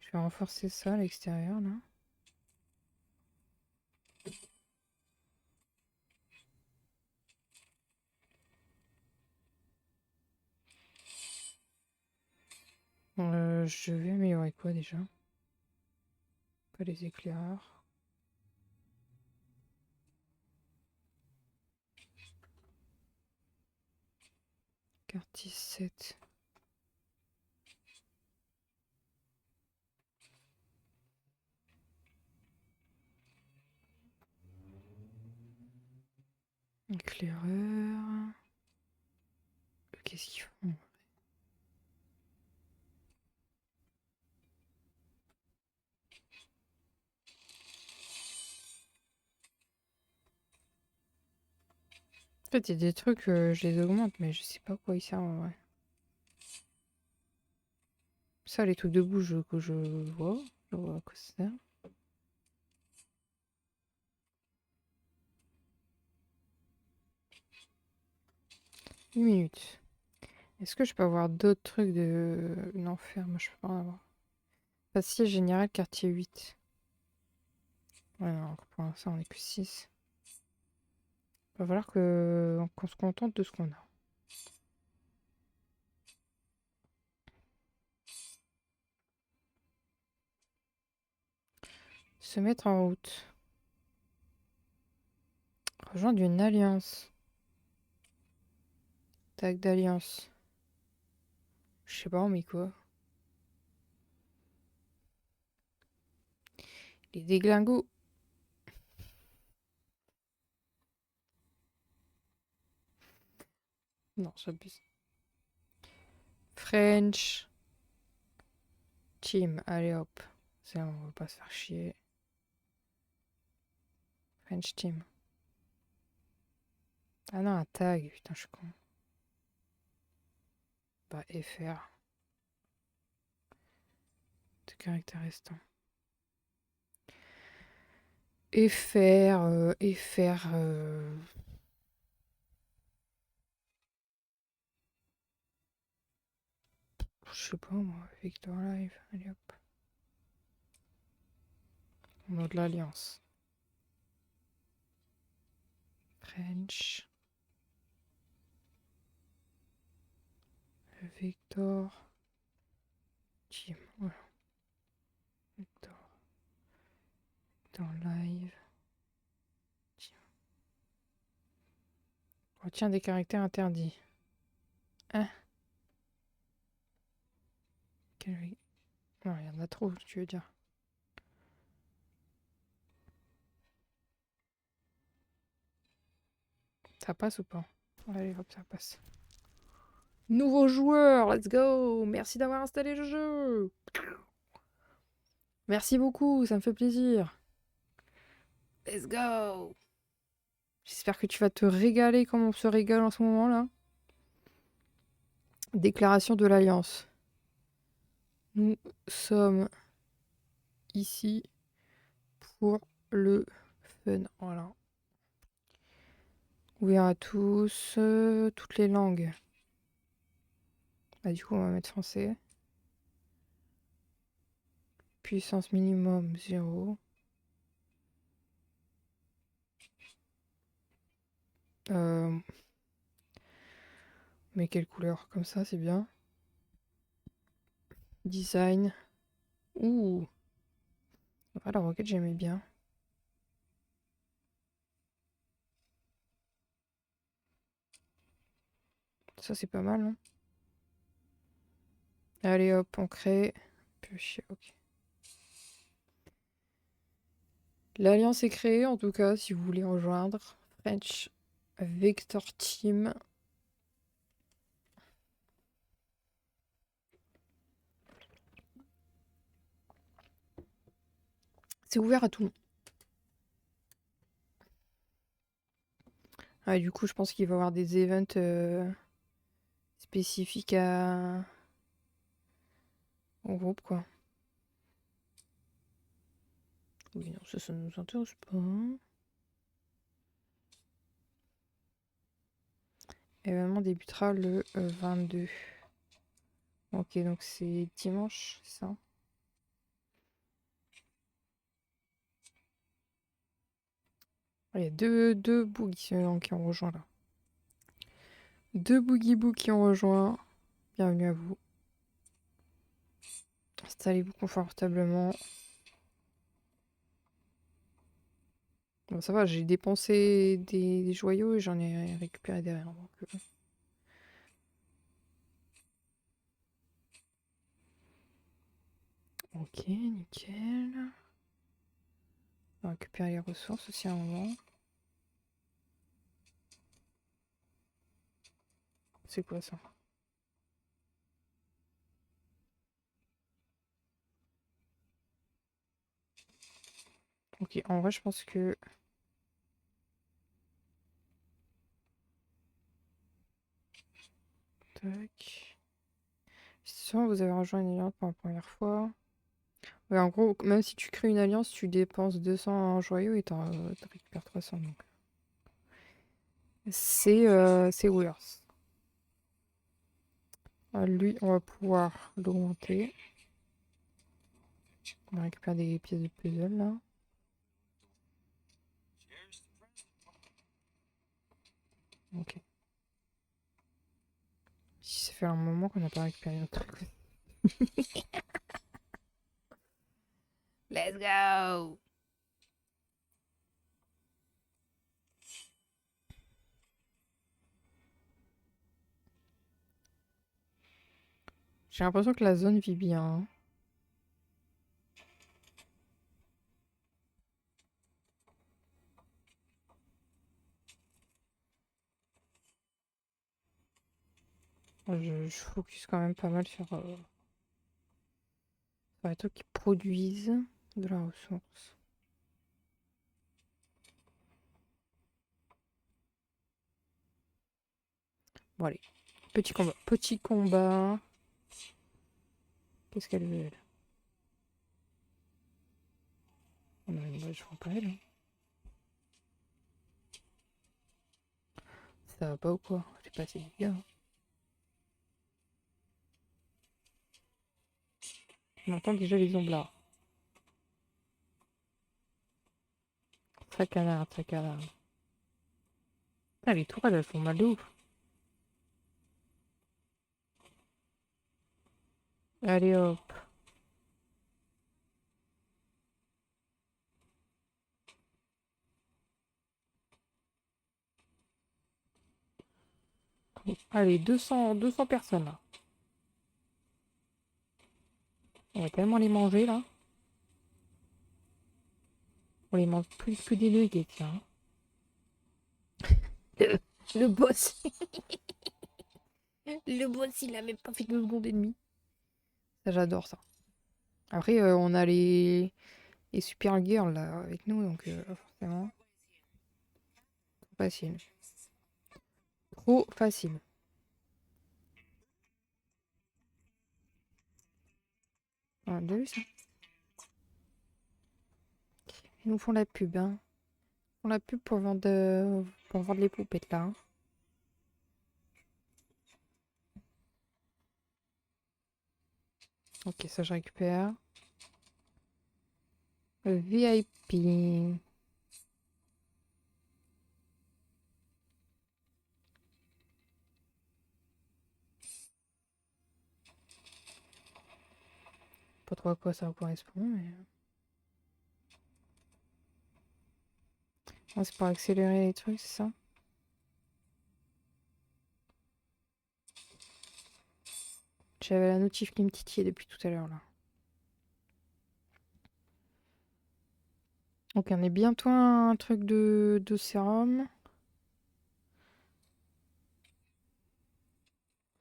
Speaker 1: je vais renforcer ça à l'extérieur, là. Je vais améliorer quoi, déjà? Pas les éclaireurs. Carte 17. Éclaireur. Qu'est-ce qu'ils font? En fait, il y a des trucs, je les augmente, mais je sais pas à quoi ils servent en vrai. Ça, les trucs de bouche que je vois à quoi ça sert. 8 minutes. Est-ce que je peux avoir d'autres trucs de l'enfer? Moi, je peux pas en avoir. Faciès général, quartier 8. Ouais, non, pour l'instant, on est que 6. Va falloir qu'on se contente de ce qu'on a. Se mettre en route. Rejoindre une alliance. Tag d'alliance. Je sais pas, on met quoi? Les déglingos. Non, j'abuse. French team. Allez hop. C'est on va pas se faire chier. French team. Ah non, un tag. Putain, je suis con. Bah, FR. De caractère restant. FR. Je sais pas moi. Victor Live. Allez hop. Mode de l'alliance. French. Victor. Team. Voilà. Victor. Dans live. Team. Retient des caractères interdits. Hein? Non, il y en a trop, tu veux dire. Ça passe ou pas? Allez, hop, ça passe. Nouveau joueur, let's go! Merci d'avoir installé le jeu! Merci beaucoup, ça me fait plaisir. Let's go! J'espère que tu vas te régaler comme on se régale en ce moment-là. Déclaration de l'Alliance. Nous sommes ici pour le fun. Voilà. Ouvert à tous, toutes les langues. Bah, du coup, on va mettre français. Puissance minimum 0. Mais quelle couleur? Comme ça, c'est bien. Design. Ouh. Ah, la roquette, j'aimais bien. Ça, c'est pas mal, hein. Allez, hop, on crée. Ok. L'alliance est créée, en tout cas, si vous voulez rejoindre. French Vector Team. C'est ouvert à tout le monde. Ah, du coup, je pense qu'il va y avoir des events spécifiques au groupe, quoi. Oui, non, ça ne nous intéresse pas. L'événement débutera le 22. Ok, donc c'est dimanche, c'est ça? Ah, il y a deux boogies qui ont rejoint là. Deux boogie boo qui ont rejoint. Bienvenue à vous. Installez-vous confortablement. Bon, ça va, j'ai dépensé des joyaux et j'en ai récupéré derrière. Donc, ok, nickel. On va récupérer les ressources aussi à un moment. C'est quoi ça? Ok, en vrai, je pense que... Tac. Si vous avez rejoint une alliance pour la première fois. Ouais, en gros, même si tu crées une alliance, tu dépenses 200 joyaux et t'en récupères 300. Donc. C'est worth. Lui, on va pouvoir l'augmenter. On récupère des pièces de puzzle là. Ok. Si ça fait un moment qu'on n'a pas récupéré notre truc. Let's go! J'ai l'impression que la zone vit bien, hein. Je focus quand même pas mal sur les trucs qui produisent de la ressource. Bon allez, petit combat. Petit combat. Qu'est-ce qu'elle veut elle? On a une je vois pas elle. Hein. Ça va pas ou quoi? J'ai pas assez de dégâts. Hein. On entend déjà les omblards. Sacanard, sacanard. Ah, les tourelles, elles font mal de ouf. Allez hop. Allez, 200 personnes là. On va tellement les manger là. On les mange plus que des nuggets, tiens. Le boss. Le boss, il a même pas fait 2 secondes et demie. Ça, j'adore ça. Après, on a les super girls là avec nous, donc forcément. Trop facile. Trop facile. On a déjà vu ça. Ils nous font la pub, hein. Ils font la pub pour vendre pour vendre les poupettes là. Hein. Ok, ça je récupère. VIP. Pas trop à quoi ça correspond, mais... Ah, c'est pour accélérer les trucs, c'est ça? J'avais la notif qui me titillait depuis tout à l'heure là. Ok, on est bientôt à un truc de sérum.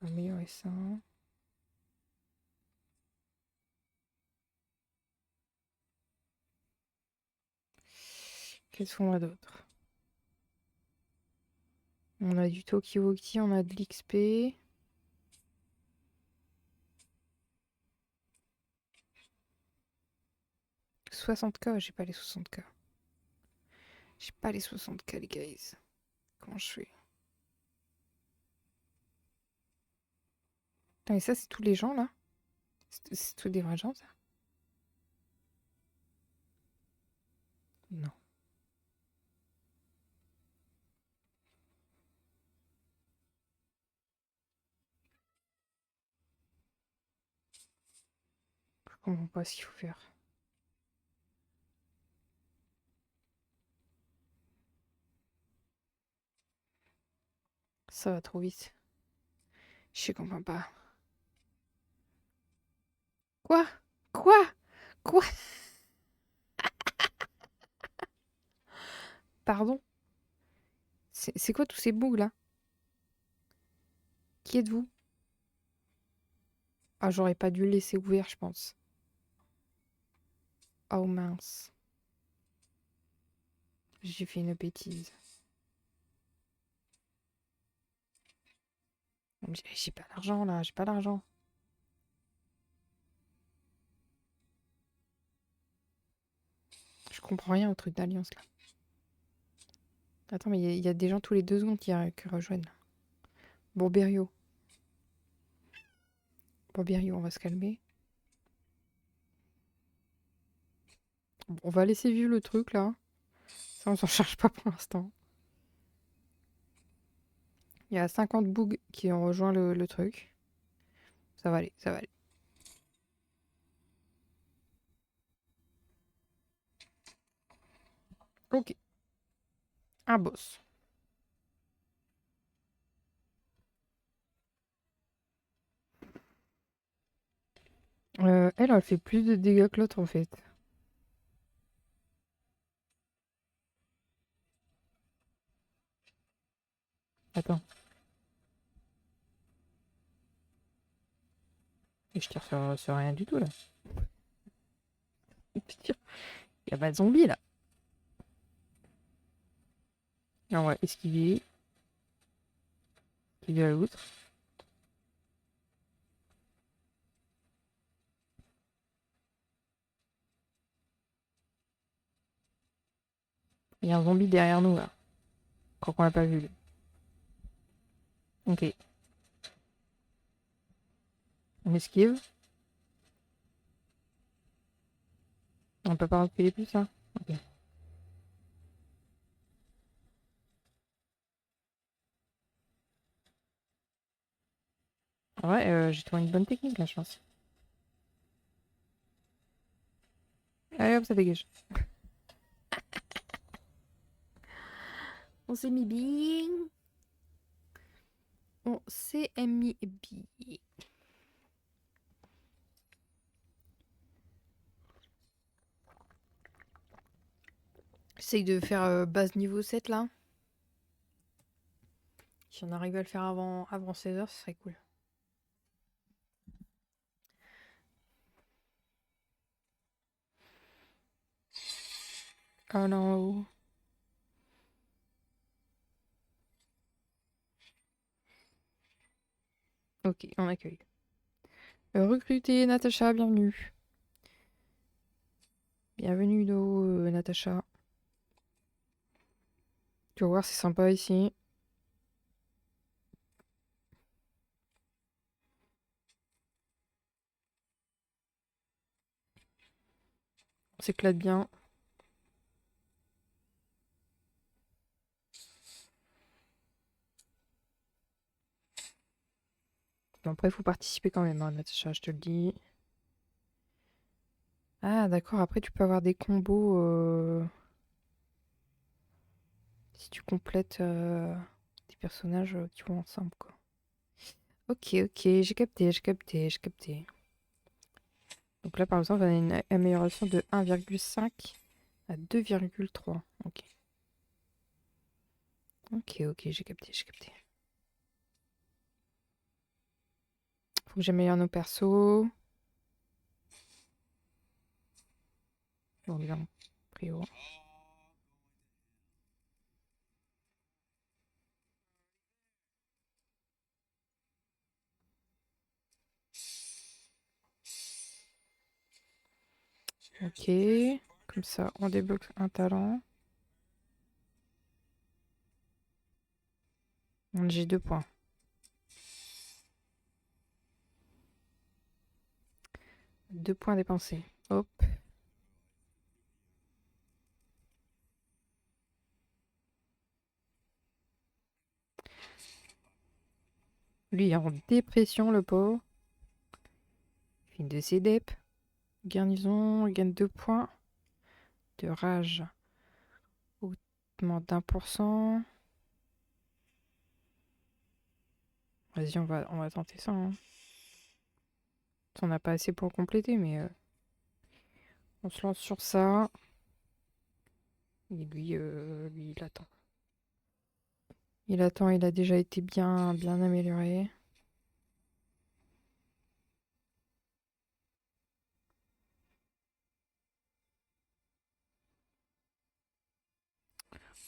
Speaker 1: Améliorer ça. Qu'est-ce qu'on a d'autre? On a du Tokiwoki, on a de l'XP. « 60K, j'ai pas les 60K. J'ai pas les 60K les guys. Comment je fais? Putain, et ça c'est tous les gens là? C'est tous des vrais gens ça? Non. Je comprends pas ce qu'il faut faire. Ça va trop vite. Je comprends pas. Quoi? Quoi? Quoi? Pardon? C'est quoi tous ces bugs là? Qui êtes-vous? Ah, j'aurais pas dû le laisser ouvert, je pense. Oh mince. J'ai fait une bêtise. J'ai pas d'argent là, j'ai pas d'argent. Je comprends rien au truc d'alliance là. Attends, mais il y a des gens tous les 2 secondes qui rejoignent. Bourberio. Bourberio, on va se calmer. Bon, on va laisser vivre le truc là. Ça, on s'en charge pas pour l'instant. Il y a 50 bugs qui ont rejoint le truc. Ça va aller, ça va aller. Ok. Un boss. Elle fait plus de dégâts que l'autre en fait. Attends. Et je tire sur rien du tout là. Il y a pas de zombie là. Et on va esquiver. Esquiver à l'autre. Il y a un zombie derrière nous là. Quand on l'a pas vu. Lui. Ok. On esquive. On peut pas reculer plus là. Ok. Ouais, j'ai trouvé une bonne technique là, je pense. Allez hop, ça dégage. On s'est mis bien. On s'est mis bien. J'essaye de faire base niveau 7 là. Si on arrive à le faire avant 16h, ce serait cool. Oh non. Ok, on accueille. Recruter Natacha, bienvenue. Bienvenue, Natacha. Tu vas voir, c'est sympa ici. On s'éclate bien. Bon, après, il faut participer quand même, hein, Natacha, je te le dis. Ah, d'accord. Après, tu peux avoir des combos si tu complètes des personnages qui vont ensemble, quoi. Ok, ok, j'ai capté, j'ai capté, j'ai capté. Donc là, par exemple, on a une amélioration de 1,5 à 2,3. Ok. Ok, ok, j'ai capté, j'ai capté. Faut que j'améliore nos persos. Bon, bien, prio. Ok. Comme ça, on débloque un talent. J'ai 2 points. Deux points dépensés. Hop. Lui est en dépression, le pauvre. Fin de ses dep. Garnison, gagne 2 points. De rage. Augmente d'1%. Vas-y, on va tenter ça, hein. On n'a pas assez pour compléter, mais on se lance sur ça. Et lui, il attend. Il attend, il a déjà été bien, bien amélioré.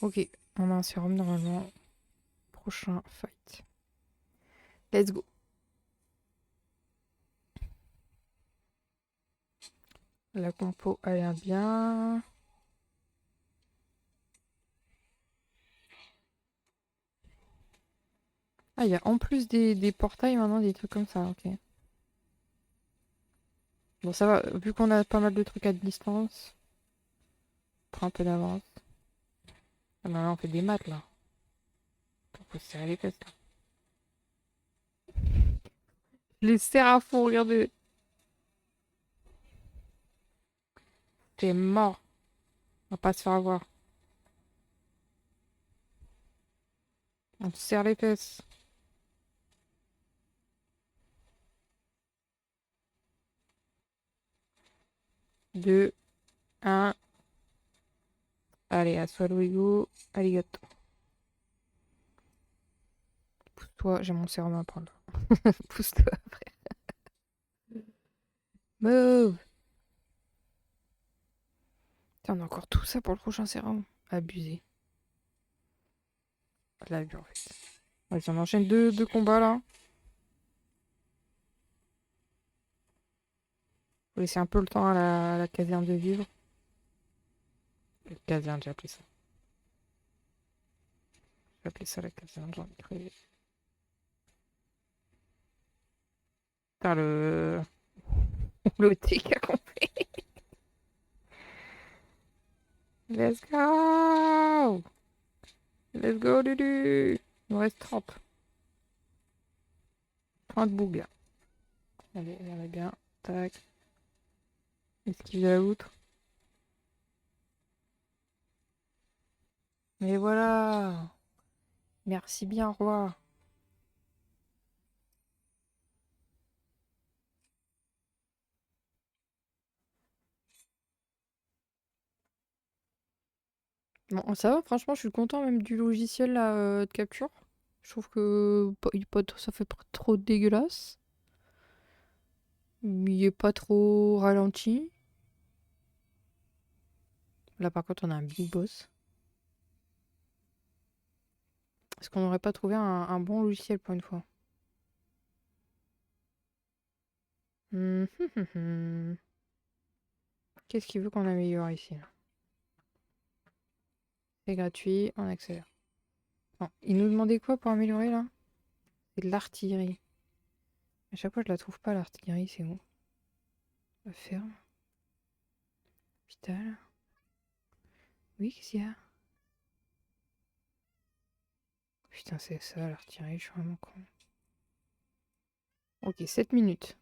Speaker 1: Ok, on a un sérum normalement. Prochain fight. Let's go. La compo a l'air bien. Ah, il y a en plus des portails maintenant, des trucs comme ça, ok. Bon, ça va, vu qu'on a pas mal de trucs à distance, on prend un peu d'avance. Ah, non, là, on fait des maths, là. Faut se serrer les fesses, là. Les serre à fond, regardez. T'es mort. On va pas se faire avoir. On se serre les fesses. 2, 1. Allez, à soi Louigo. Arigato. Pousse-toi, j'ai mon sérum à prendre. Pousse-toi après. Move. Tiens, on a encore tout ça pour le prochain sérum. Abusé. La vue en fait. Vas-y, on enchaîne deux combats là. Faut laisser un peu le temps à la caserne de vivre. Caserne, j'ai appelé ça. J'ai appelé ça la caserne, j'en ai crevé. Putain, le dégât qu'on fait. Let's go. Let's go, Lulu. Il nous reste 30. 30 bougs. Allez, on est bien. Tac. Esquive de la outre. Et voilà. Merci bien, roi. Bon, ça va, franchement, je suis content même du logiciel là, de capture. Je trouve que ça fait pas trop dégueulasse. Il est pas trop ralenti. Là, par contre, on a un big boss. Est-ce qu'on n'aurait pas trouvé un bon logiciel pour une fois? Hum, hum, hum, hum. Qu'est-ce qu'il veut qu'on améliore ici là? C'est gratuit, on accélère. Non, il nous demandait quoi pour améliorer là? C'est de l'artillerie. À chaque fois, je la trouve pas l'artillerie, c'est où? La ferme. Hôpital. Oui, qu'est-ce qu'il y a? Putain, c'est ça l'artillerie, je suis vraiment con. Ok, 7 minutes.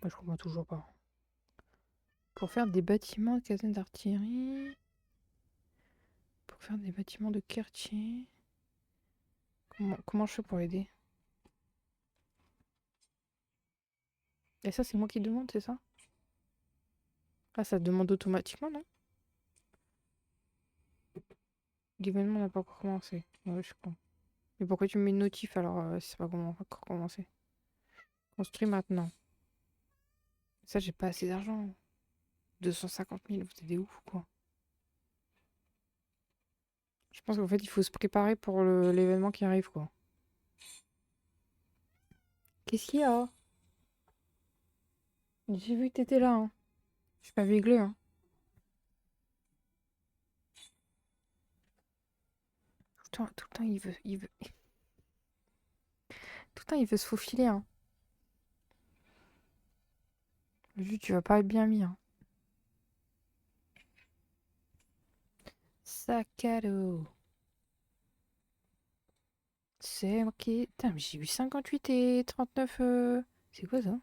Speaker 1: Moi, je comprends toujours pas. Pour faire des bâtiments de caserne d'artillerie. Pour faire des bâtiments de quartier. Comment je fais pour aider? Et ça, c'est moi qui demande, c'est ça? Ah, ça demande automatiquement, non? L'événement n'a pas encore commencé. Ouais, je suis con. Mais pourquoi tu me mets une notif alors si c'est pas encore commencé? Construis maintenant. Ça, j'ai pas assez d'argent. 250 000, vous êtes des ouf ou quoi? Je pense qu'en fait, il faut se préparer pour l'événement qui arrive, quoi. Qu'est-ce qu'il y a? J'ai vu que t'étais là, hein. Je suis pas aveuglée, hein. Tout le temps, tout le temps, il veut se faufiler, hein. Lui, tu vas pas être bien mis, hein. Sac à dos. C'est ok. Putain, mais j'ai eu 58 et 39. C'est quoi ça?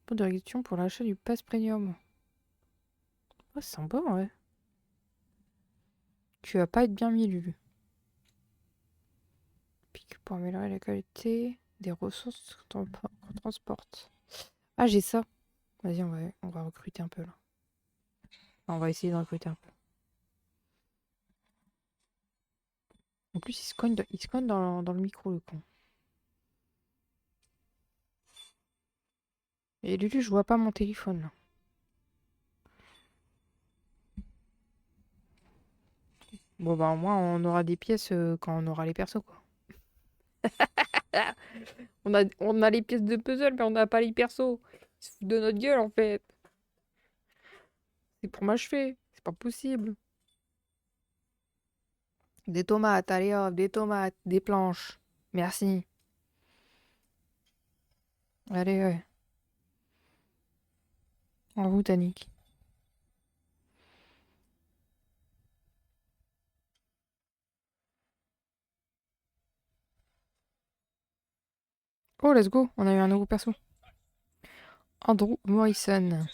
Speaker 1: Pour de réduction pour l'achat du pass premium. Oh, c'est sympa, ouais. Tu vas pas être bien mis, Lulu. Pique pour améliorer la qualité des ressources qu'on transporte. Ah, j'ai ça. Vas-y, on va recruter un peu là. Enfin, on va essayer de recruter un peu. En plus, il se cogne dans le micro, le con. Et Lulu, je vois pas mon téléphone là. Bon, bah, au moins, on aura des pièces quand on aura les persos, quoi. On a les pièces de puzzle, mais on n'a pas les persos. Ils se foutent de notre gueule, en fait. C'est pour m'achever. C'est pas possible. Des tomates, allez hop, des tomates, des planches. Merci. Allez, ouais. En route, Annick. Oh, let's go. On a eu un nouveau perso. Andrew Morrison.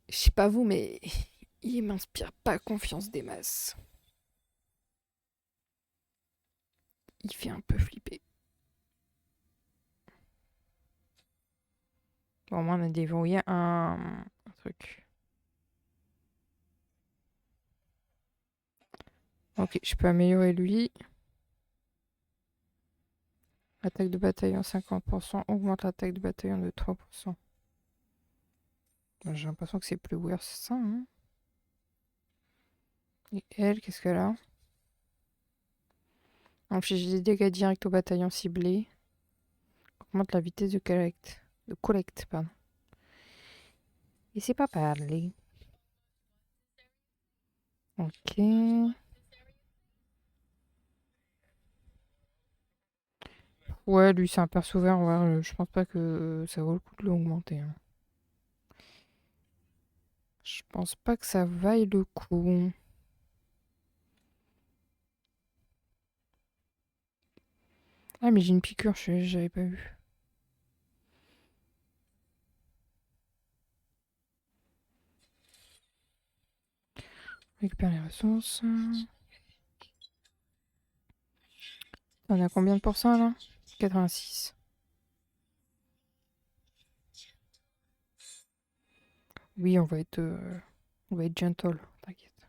Speaker 1: Je sais pas vous, mais il m'inspire pas confiance des masses. Il fait un peu flipper. Bon, moi, on a déverrouillé un truc. Ok, je peux améliorer lui. Attaque de bataillon 50%. Augmente l'attaque de bataillon de 3%. J'ai l'impression que c'est plus worth ça, hein. Et elle, qu'est-ce qu'elle a? Inflige des dégâts directs au bataillon ciblé. Augmente la vitesse de collecte. De collecte, pardon. Et c'est pas parler. Ok. Ouais, lui, c'est un perso vert. Ouais, je pense pas que ça vaut le coup de l'augmenter, hein. Je pense pas que ça vaille le coup. Ah, mais j'ai une piqûre, j'avais pas vu. Récupère les ressources. On a combien de pourcents là? 86. Oui, on va être gentle, t'inquiète.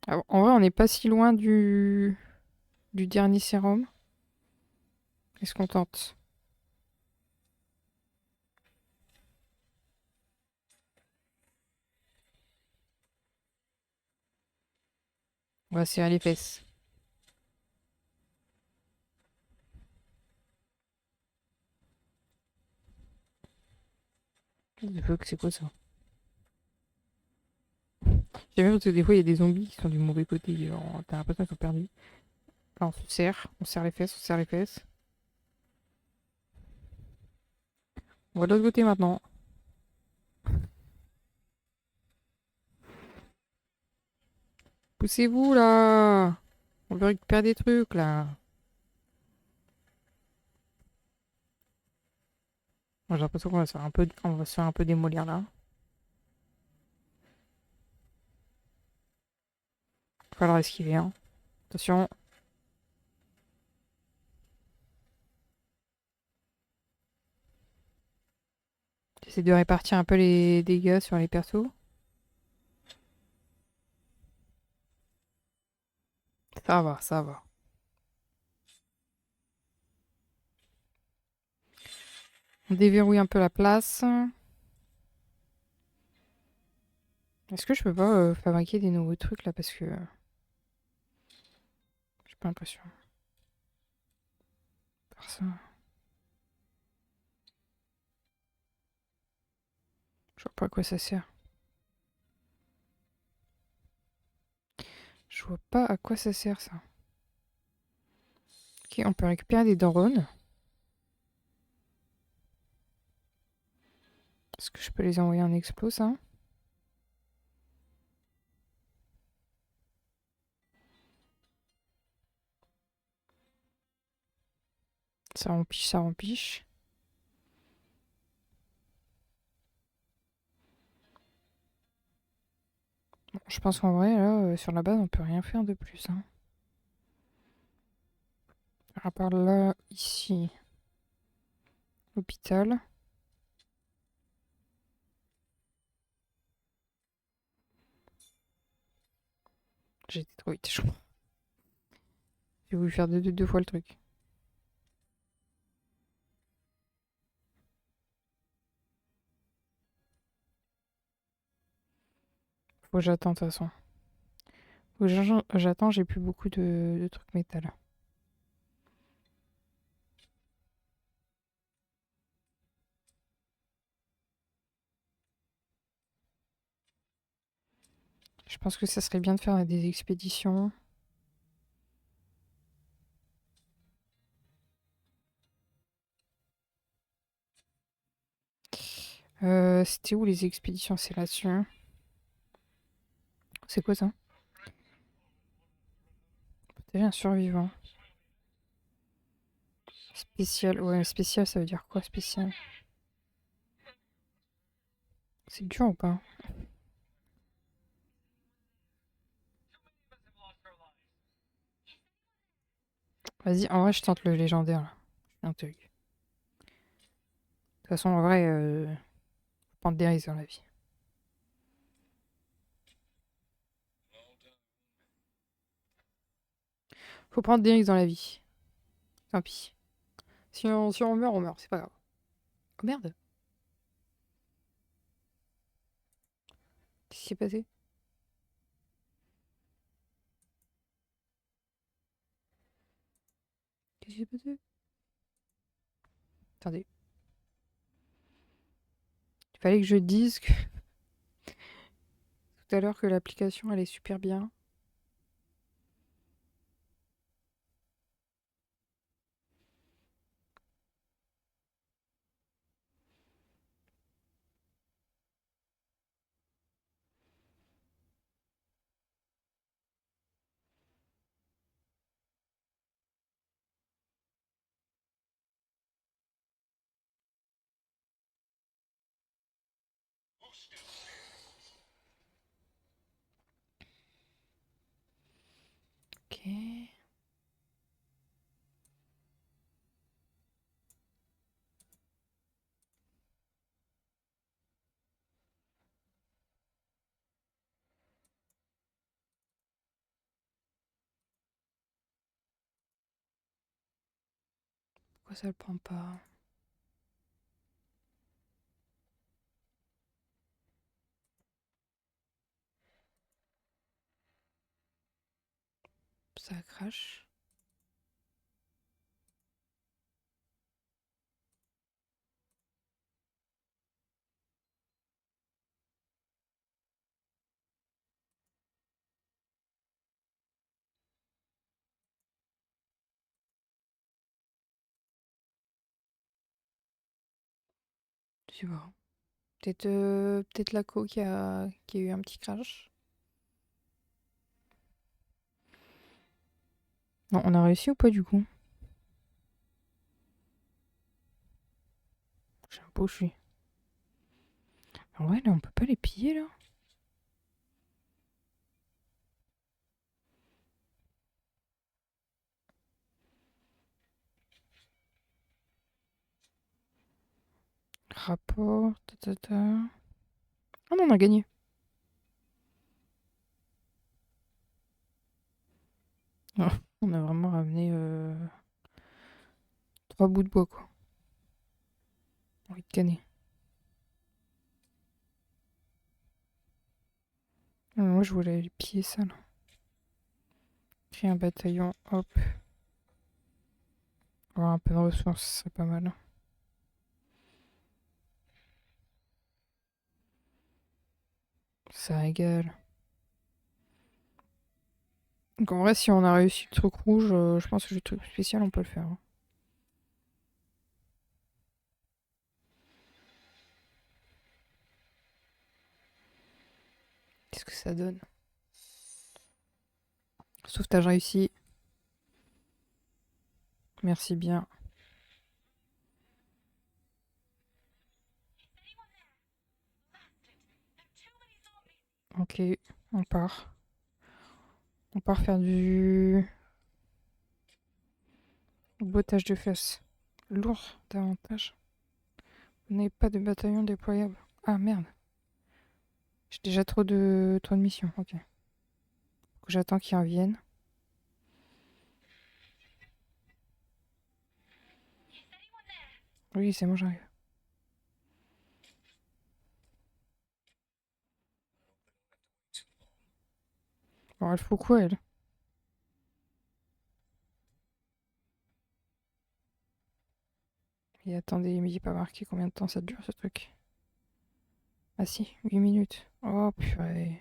Speaker 1: Ah, en vrai, on n'est pas si loin du dernier sérum. Est-ce qu'on tente? On va serrer les fesses. C'est quoi ça? J'aime bien parce que des fois il y a des zombies qui sont du mauvais côté. Genre, t'as l'impression qu'ils sont perdus. Là, on serre les fesses, on serre les fesses. On va de l'autre côté maintenant. Poussez-vous là! On veut récupérer des trucs là. Moi, j'ai l'impression qu'on va se faire un peu, on va se faire un peu démolir là. Il va falloir esquiver, hein. Attention. J'essaie de répartir un peu les dégâts sur les persos. Ça va, ça va. On déverrouille un peu la place. Est-ce que je peux pas fabriquer des nouveaux trucs là parce que j'ai pas l'impression. Faire ça. Je vois pas à quoi ça sert. Je vois pas à quoi ça sert ça. Ok, on peut récupérer des drones. Est-ce que je peux les envoyer en explos ça? Ça rempiche, ça rempiche. Bon, je pense qu'en vrai, là, sur la base, on peut rien faire de plus. Hein. À part là, ici, l'hôpital. J'ai été trop vite, je crois. J'ai voulu faire deux fois le truc. Faut que j'attends de toute façon. Faut que j'attends, j'ai plus beaucoup de trucs métal. Je pense que ça serait bien de faire des expéditions. C'était où les expéditions? C'est là-dessus. C'est quoi ça? Protéger un survivant. Spécial. Ouais, spécial, ça veut dire quoi, spécial? C'est dur ou pas? Vas-y, en vrai, je tente le légendaire, là. Un truc. De toute façon, en vrai, faut prendre des risques dans la vie. Faut prendre des risques dans la vie. Tant pis. Si on meurt, on meurt. C'est pas grave. Oh merde. Qu'est-ce qui s'est passé? Qu'est-ce qui s'est passé? Attendez. Il fallait que je dise que tout à l'heure que l'application elle est super bien. Ok. Pourquoi ça le prend pas? Ça crache. Je sais pas. Peut-être peut-être la co qui a eu un petit crash. Non, on a réussi ou pas du coup? Je sais pas où je suis. Ah ouais, là, on peut pas les piller, là? Rapport, ta ta ta. Ah non, on a gagné. Ah, on a vraiment ramené 3 bouts de bois, quoi. Envie de canner. Ah, moi, je voulais aller piller ça, là. Créer un bataillon, hop. Avoir un peu de ressources, ce serait pas mal. Ça régale. Donc en vrai, si on a réussi le truc rouge, je pense que le truc spécial, on peut le faire, hein. Qu'est-ce que ça donne? Sauvetage réussi. Merci bien. Ok, on part. On part faire du bottage de fesses. Lourd davantage. Vous n'avez pas de bataillon déployable. Ah merde. J'ai déjà trop de missions. Ok. Faut que j'attends qu'ils reviennent. Oui, c'est bon, j'arrive. Bon, elle faut quoi, elle? Et attendez, il me dit pas marqué combien de temps ça dure ce truc. Ah si, 8 minutes. Oh purée.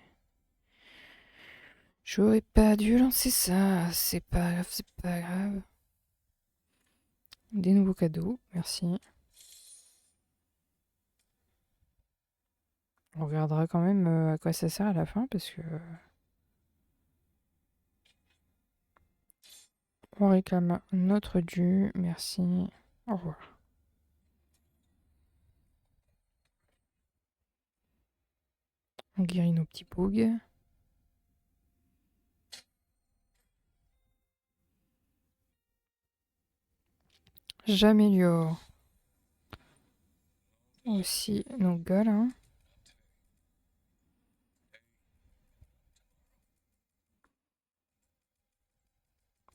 Speaker 1: J'aurais pas dû lancer ça. C'est pas grave, c'est pas grave. Des nouveaux cadeaux, merci. On regardera quand même à quoi ça sert à la fin parce que on réclame notre dû. Merci. Au revoir. On guérit nos petits bugs. J'améliore aussi nos gueules, hein.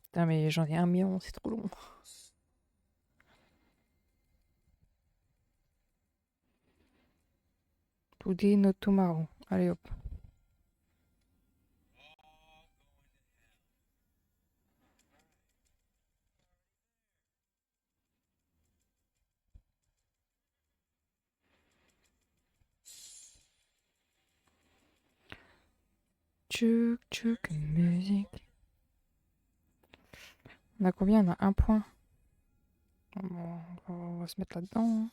Speaker 1: Putain, mais j'en ai 1 million, c'est trop long. Today not tomorrow. Allez hop. Tchouk tchouk musique. On a combien? On a 1 point. Bon, on va se mettre là-dedans, hein.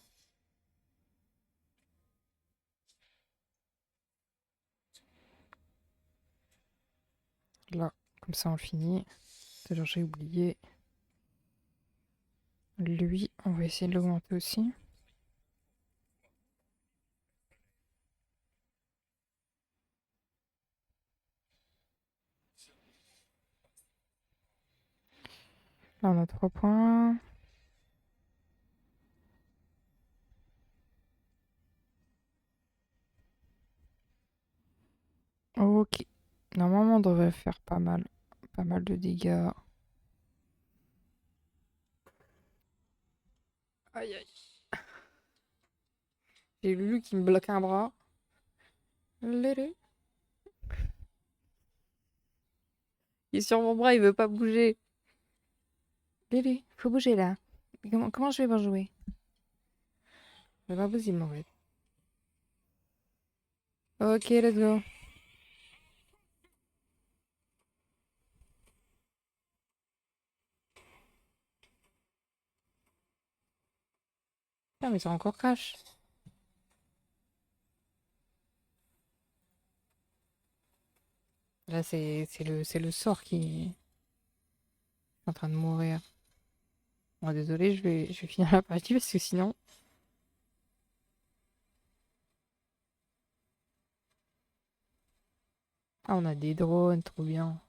Speaker 1: Là, comme ça on finit. C'est-à-dire j'ai oublié. Lui, on va essayer de l'augmenter aussi. Là, on a 3 points. Ok. Normalement, on devrait faire pas mal. Pas mal de dégâts. Aïe aïe. J'ai Lulu qui me bloque un bras. Lulu. Il est sur mon bras, il veut pas bouger. Lulu, faut bouger là. Comment je vais pas jouer? C'est pas possible en fait. Ok, let's go. Ah, mais c'est encore crash. Là, c'est le sort qui est en train de mourir. Bon, désolé, je vais finir la partie parce que sinon. Ah, on a des drones, trop bien.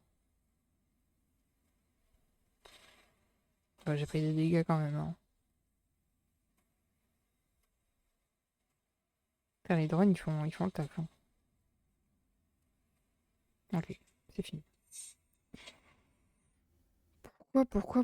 Speaker 1: Bah, j'ai pris des dégâts quand même, hein. Putain, les drones, ils font le taf, hein. Ok, c'est fini. Pourquoi?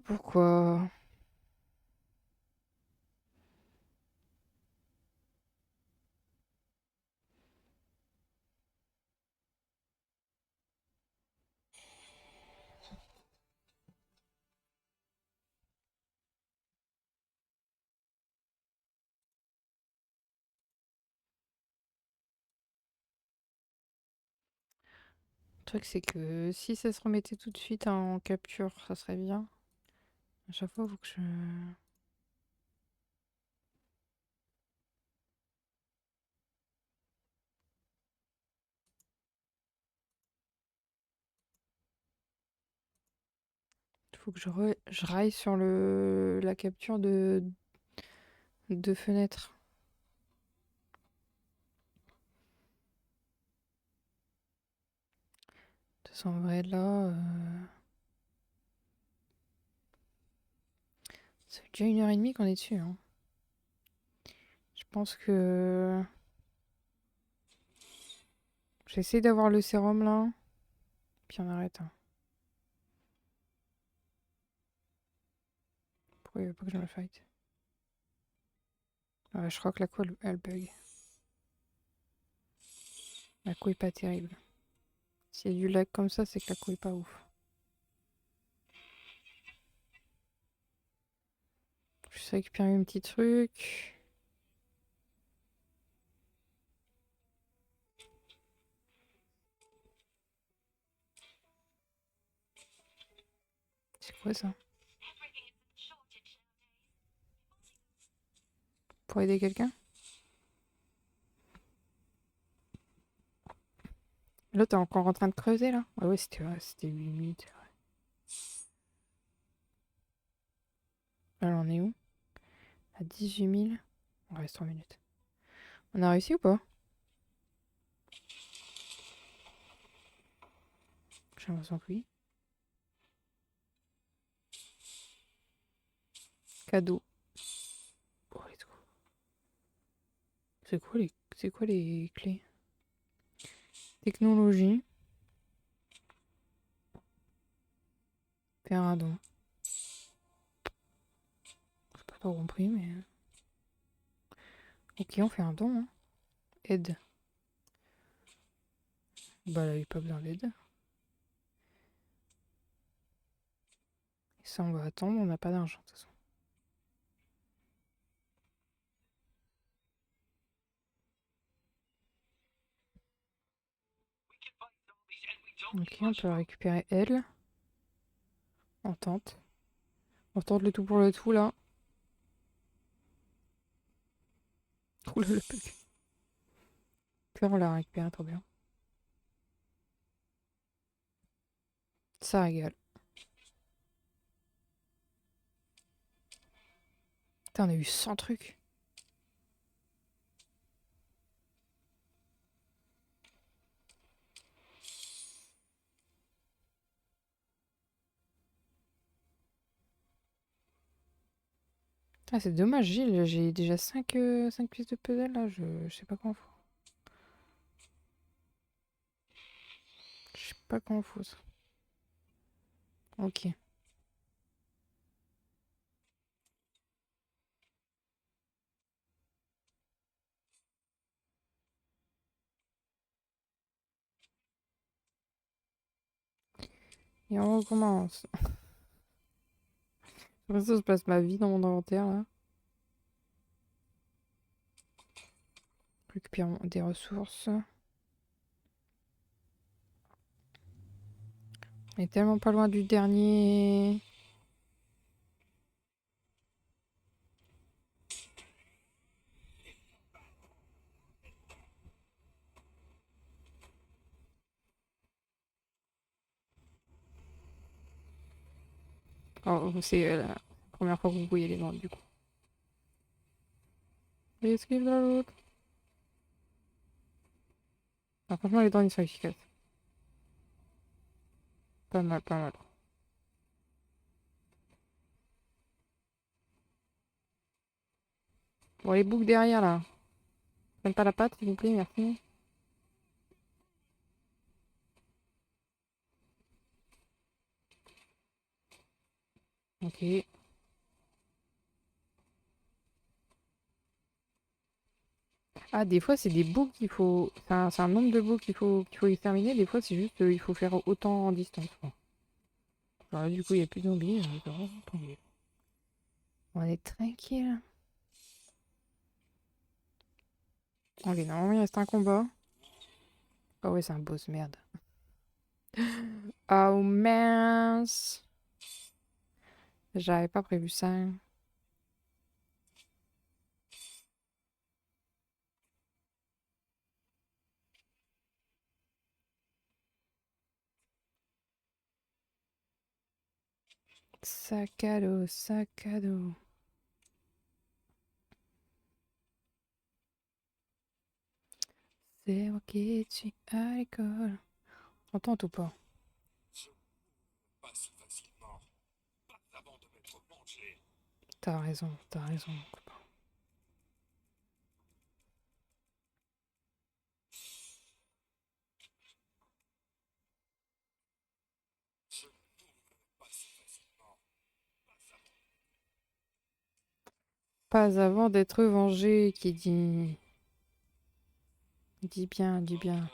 Speaker 1: Le truc, c'est que si ça se remettait tout de suite en capture, ça serait bien. À chaque fois, faut que je raille sur la capture de fenêtre. De toute façon, en vrai, là, ça fait déjà 1h30 qu'on est dessus, hein. Je pense que j'essaie d'avoir le sérum là, puis on arrête, hein. Pourquoi il veut pas que je me fight? Ouais, je crois que la co, elle bug. La co est pas terrible. S'il y a du lag comme ça, c'est que la co est pas ouf. Je vais récupérer un petit truc. C'est quoi ça? Pour aider quelqu'un? Là, t'es encore en train de creuser là? Ah ouais, c'était 8 minutes. Là, on est où? À 18 000. On reste 3 minutes. On a réussi ou pas? J'ai l'impression que oui. Cadeau. Oh, let's go. C'est quoi les clés? Technologie. Faire un don. J'ai pas trop compris, mais. Ok, on fait un don, hein. Aide. Bah là, il n'y a pas besoin d'aide. Et ça, on va attendre, on n'a pas d'argent de toute façon. Ok, on peut récupérer elle. On tente. On tente le tout pour le tout là. Oula, le bug. Puis on l'a récupéré, trop bien. Ça régale. Putain, on a eu 100 trucs. Ah, c'est dommage, Gilles. J'ai déjà 5 pièces de puzzle là. Je sais pas comment faut. Je sais pas comment faut ça. Ok. Et on recommence. Après ça, je passe ma vie dans mon inventaire là. Récupérons des ressources. On est tellement pas loin du dernier. Oh, c'est la première fois que vous voyez les dents, du coup. Esquive de l'autre. Ah, franchement, les dents, ils sont efficaces. Pas mal, pas mal. Bon, les boucles derrière, là. Faites pas la patte, s'il vous plaît, merci. Ok. Ah, des fois, c'est des boucles qu'il faut... C'est un nombre de boucles qu'il faut exterminer. Des fois, c'est juste... il faut faire autant en distance, quoi. Alors là, du coup, il n'y a plus de zombies. Tant mieux. On est tranquille. Ok, normalement, il reste un combat. Ah ouais, c'est un boss, merde. Oh mince. J'avais pas prévu ça. Sac à dos, sac à dos. C'est moi qui suis à l'école. On tente ou pas? T'as raison, mon copain. Pas avant d'être vengé, qui dit. Dis bien, dis bien.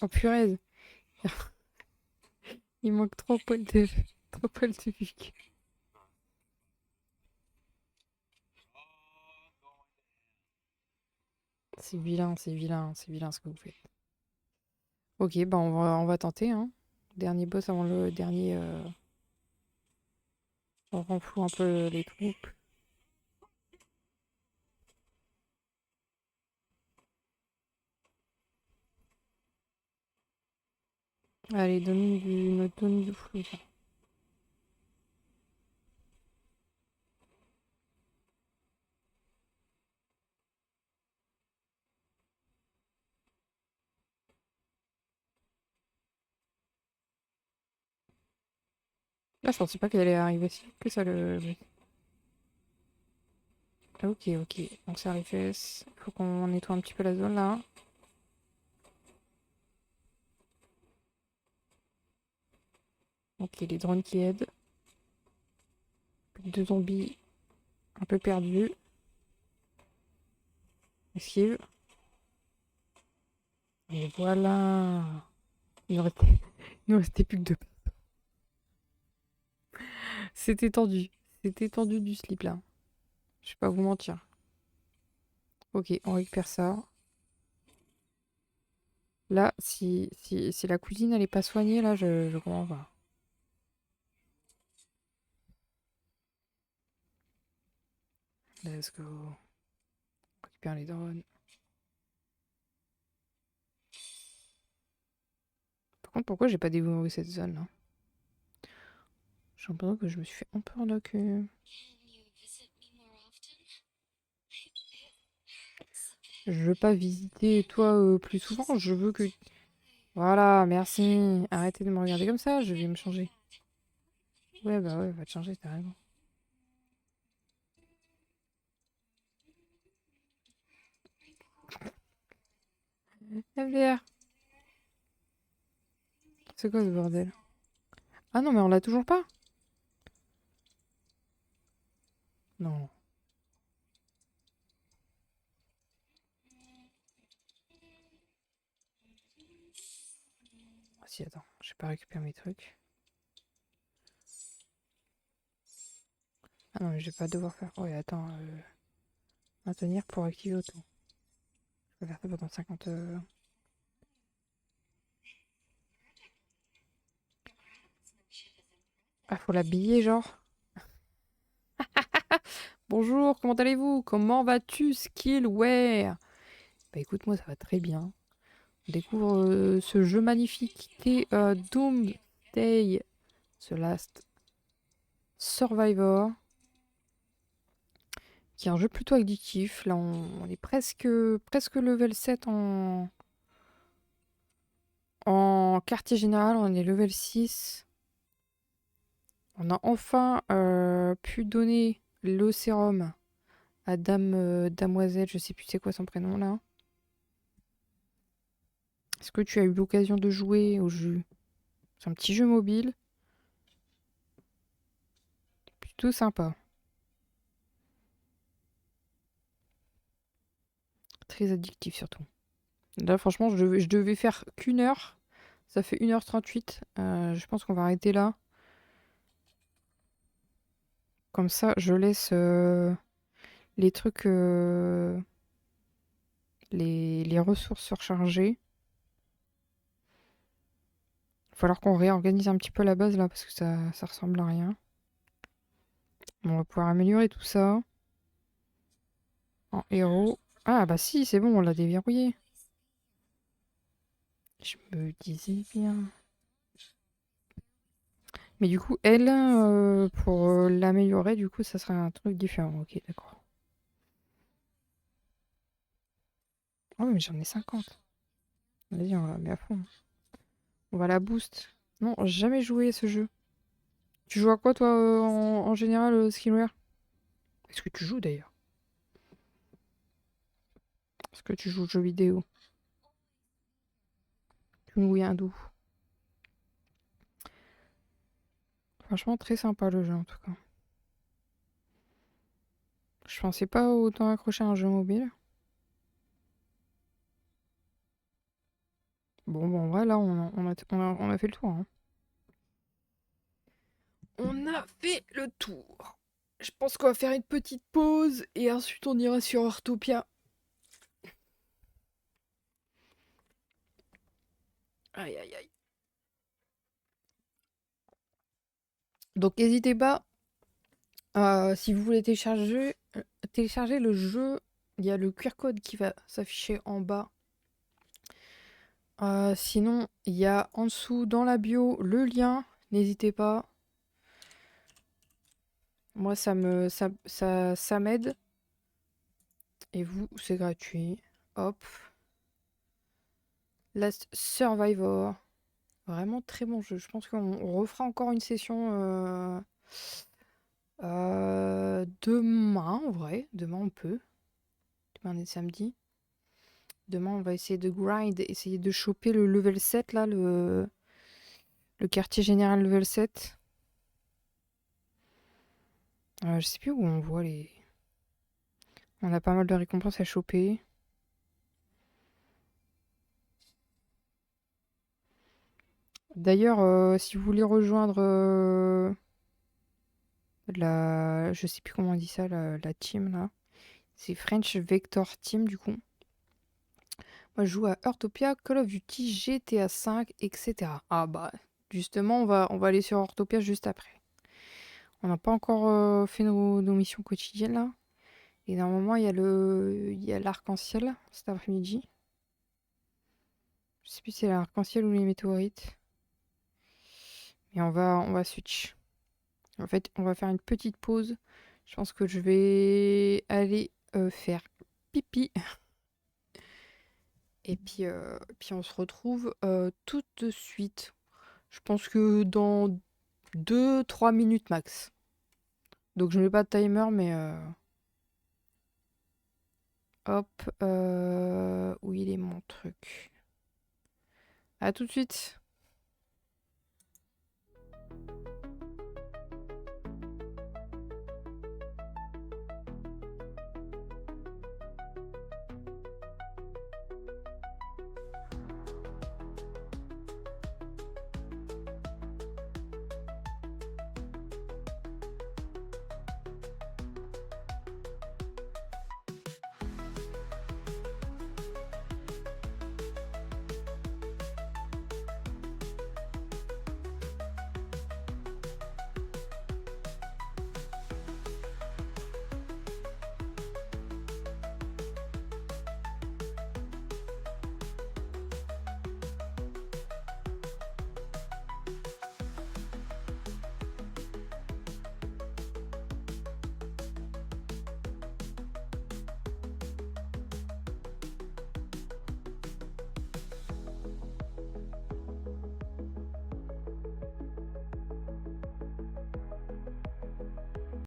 Speaker 1: Oh purée, il manque trop poil de. Trop poil de pique. C'est vilain ce que vous faites. Ok, bah on va tenter, hein. Dernier boss avant le dernier. On renfloue un peu les troupes. Allez, donne du flou. Ça. Là, je pensais pas qu'elle allait arriver si vite que ça le. Ok, ok. On serre les fesses. Faut qu'on nettoie un petit peu la zone là. Ok, les drones qui aident. Deux zombies un peu perdus. Esquive. Et voilà. Il nous restait, il nous restait plus que deux. C'était tendu. C'était tendu du slip là. Je vais pas vous mentir. Ok, on récupère ça. Là, si la cuisine elle est pas soignée, là, je comprends pas. Let's go. On récupère les drones. Par contre, pourquoi j'ai pas découvert cette zone là? J'ai l'impression que je me suis fait un peu arnaquer.
Speaker 2: Can you visit me more often?
Speaker 1: Je veux pas visiter toi plus souvent, je veux que... Voilà, merci. Arrêtez de me regarder comme ça, je vais me changer. Ouais, bah ouais, va te changer, t'as raison. MDR, c'est quoi ce bordel? Ah non, mais on l'a toujours pas? Non. Ah si, attends, j'ai pas récupéré mes trucs. Ah non, mais je vais pas devoir faire... Ouais, attends, maintenir pour activer auto. Je vais faire ça pendant 50... Ah, faut l'habiller, genre? Bonjour, comment allez-vous? Comment vas-tu, Skillware? Bah écoute, moi ça va très bien. On découvre ce jeu magnifique qui est Doom. Day, The Last Survivor, qui est un jeu plutôt addictif. Là, on est presque level 7 en quartier général. On est level 6. On a enfin pu donner le sérum à Damoiselle, je sais plus c'est quoi son prénom là. Est-ce que tu as eu l'occasion de jouer au jeu? C'est un petit jeu mobile. Plutôt sympa. Très addictif surtout. Là franchement je devais faire qu'une heure. Ça fait 1h38. Je pense qu'on va arrêter là. Comme ça je laisse les trucs... les ressources surchargées. Il va falloir qu'on réorganise un petit peu la base là parce que ça ressemble à rien. On va pouvoir améliorer tout ça. En héros. Ah bah si, c'est bon, on l'a déverrouillé. Je me disais bien. Mais du coup, elle, pour l'améliorer, du coup, ça serait un truc différent. Ok, d'accord. Ah oui, mais j'en ai 50. Vas-y, on la met à fond. On va la boost. Non, j'ai jamais joué à ce jeu. Tu joues à quoi, toi, en général, Skillware? Est-ce que tu joues, d'ailleurs? Est-ce que tu joues aux jeux vidéo? Tu nous hindou. Franchement, très sympa, le jeu, en tout cas. Je pensais pas autant accrocher à un jeu mobile. Bon, ouais, là, on a fait le tour, hein. On a fait le tour. Je pense qu'on va faire une petite pause et ensuite on ira sur Ortopia. Aïe aïe aïe. Donc n'hésitez pas, si vous voulez télécharger le jeu, il y a le QR code qui va s'afficher en bas. Sinon, il y a en dessous dans la bio le lien. N'hésitez pas. Moi, ça m'aide. Et vous, c'est gratuit. Hop. Last Survivor. Vraiment très bon jeu. Je pense qu'on refera encore une session demain, en vrai. Demain, on peut. Demain, on est samedi. Demain, on va essayer de grind, essayer de choper le level 7, là, le quartier général level 7. Je sais plus où on voit les... On a pas mal de récompenses à choper. D'ailleurs, si vous voulez rejoindre je sais plus comment on dit ça, la team, là. C'est French Vector Team, du coup. Moi, je joue à Heartopia, Call of Duty, GTA V, etc. Ah bah, justement, on va aller sur Heartopia juste après. On n'a pas encore fait nos missions quotidiennes, là. Et normalement, il y a l'arc-en-ciel cet après-midi. Je sais plus si c'est l'arc-en-ciel ou les météorites. Mais on va switch. En fait, on va faire une petite pause. Je pense que je vais aller faire pipi. Et puis on se retrouve tout de suite. Je pense que dans 2-3 minutes max. Donc je ne mets pas de timer, mais hop, où il est mon truc? À tout de suite.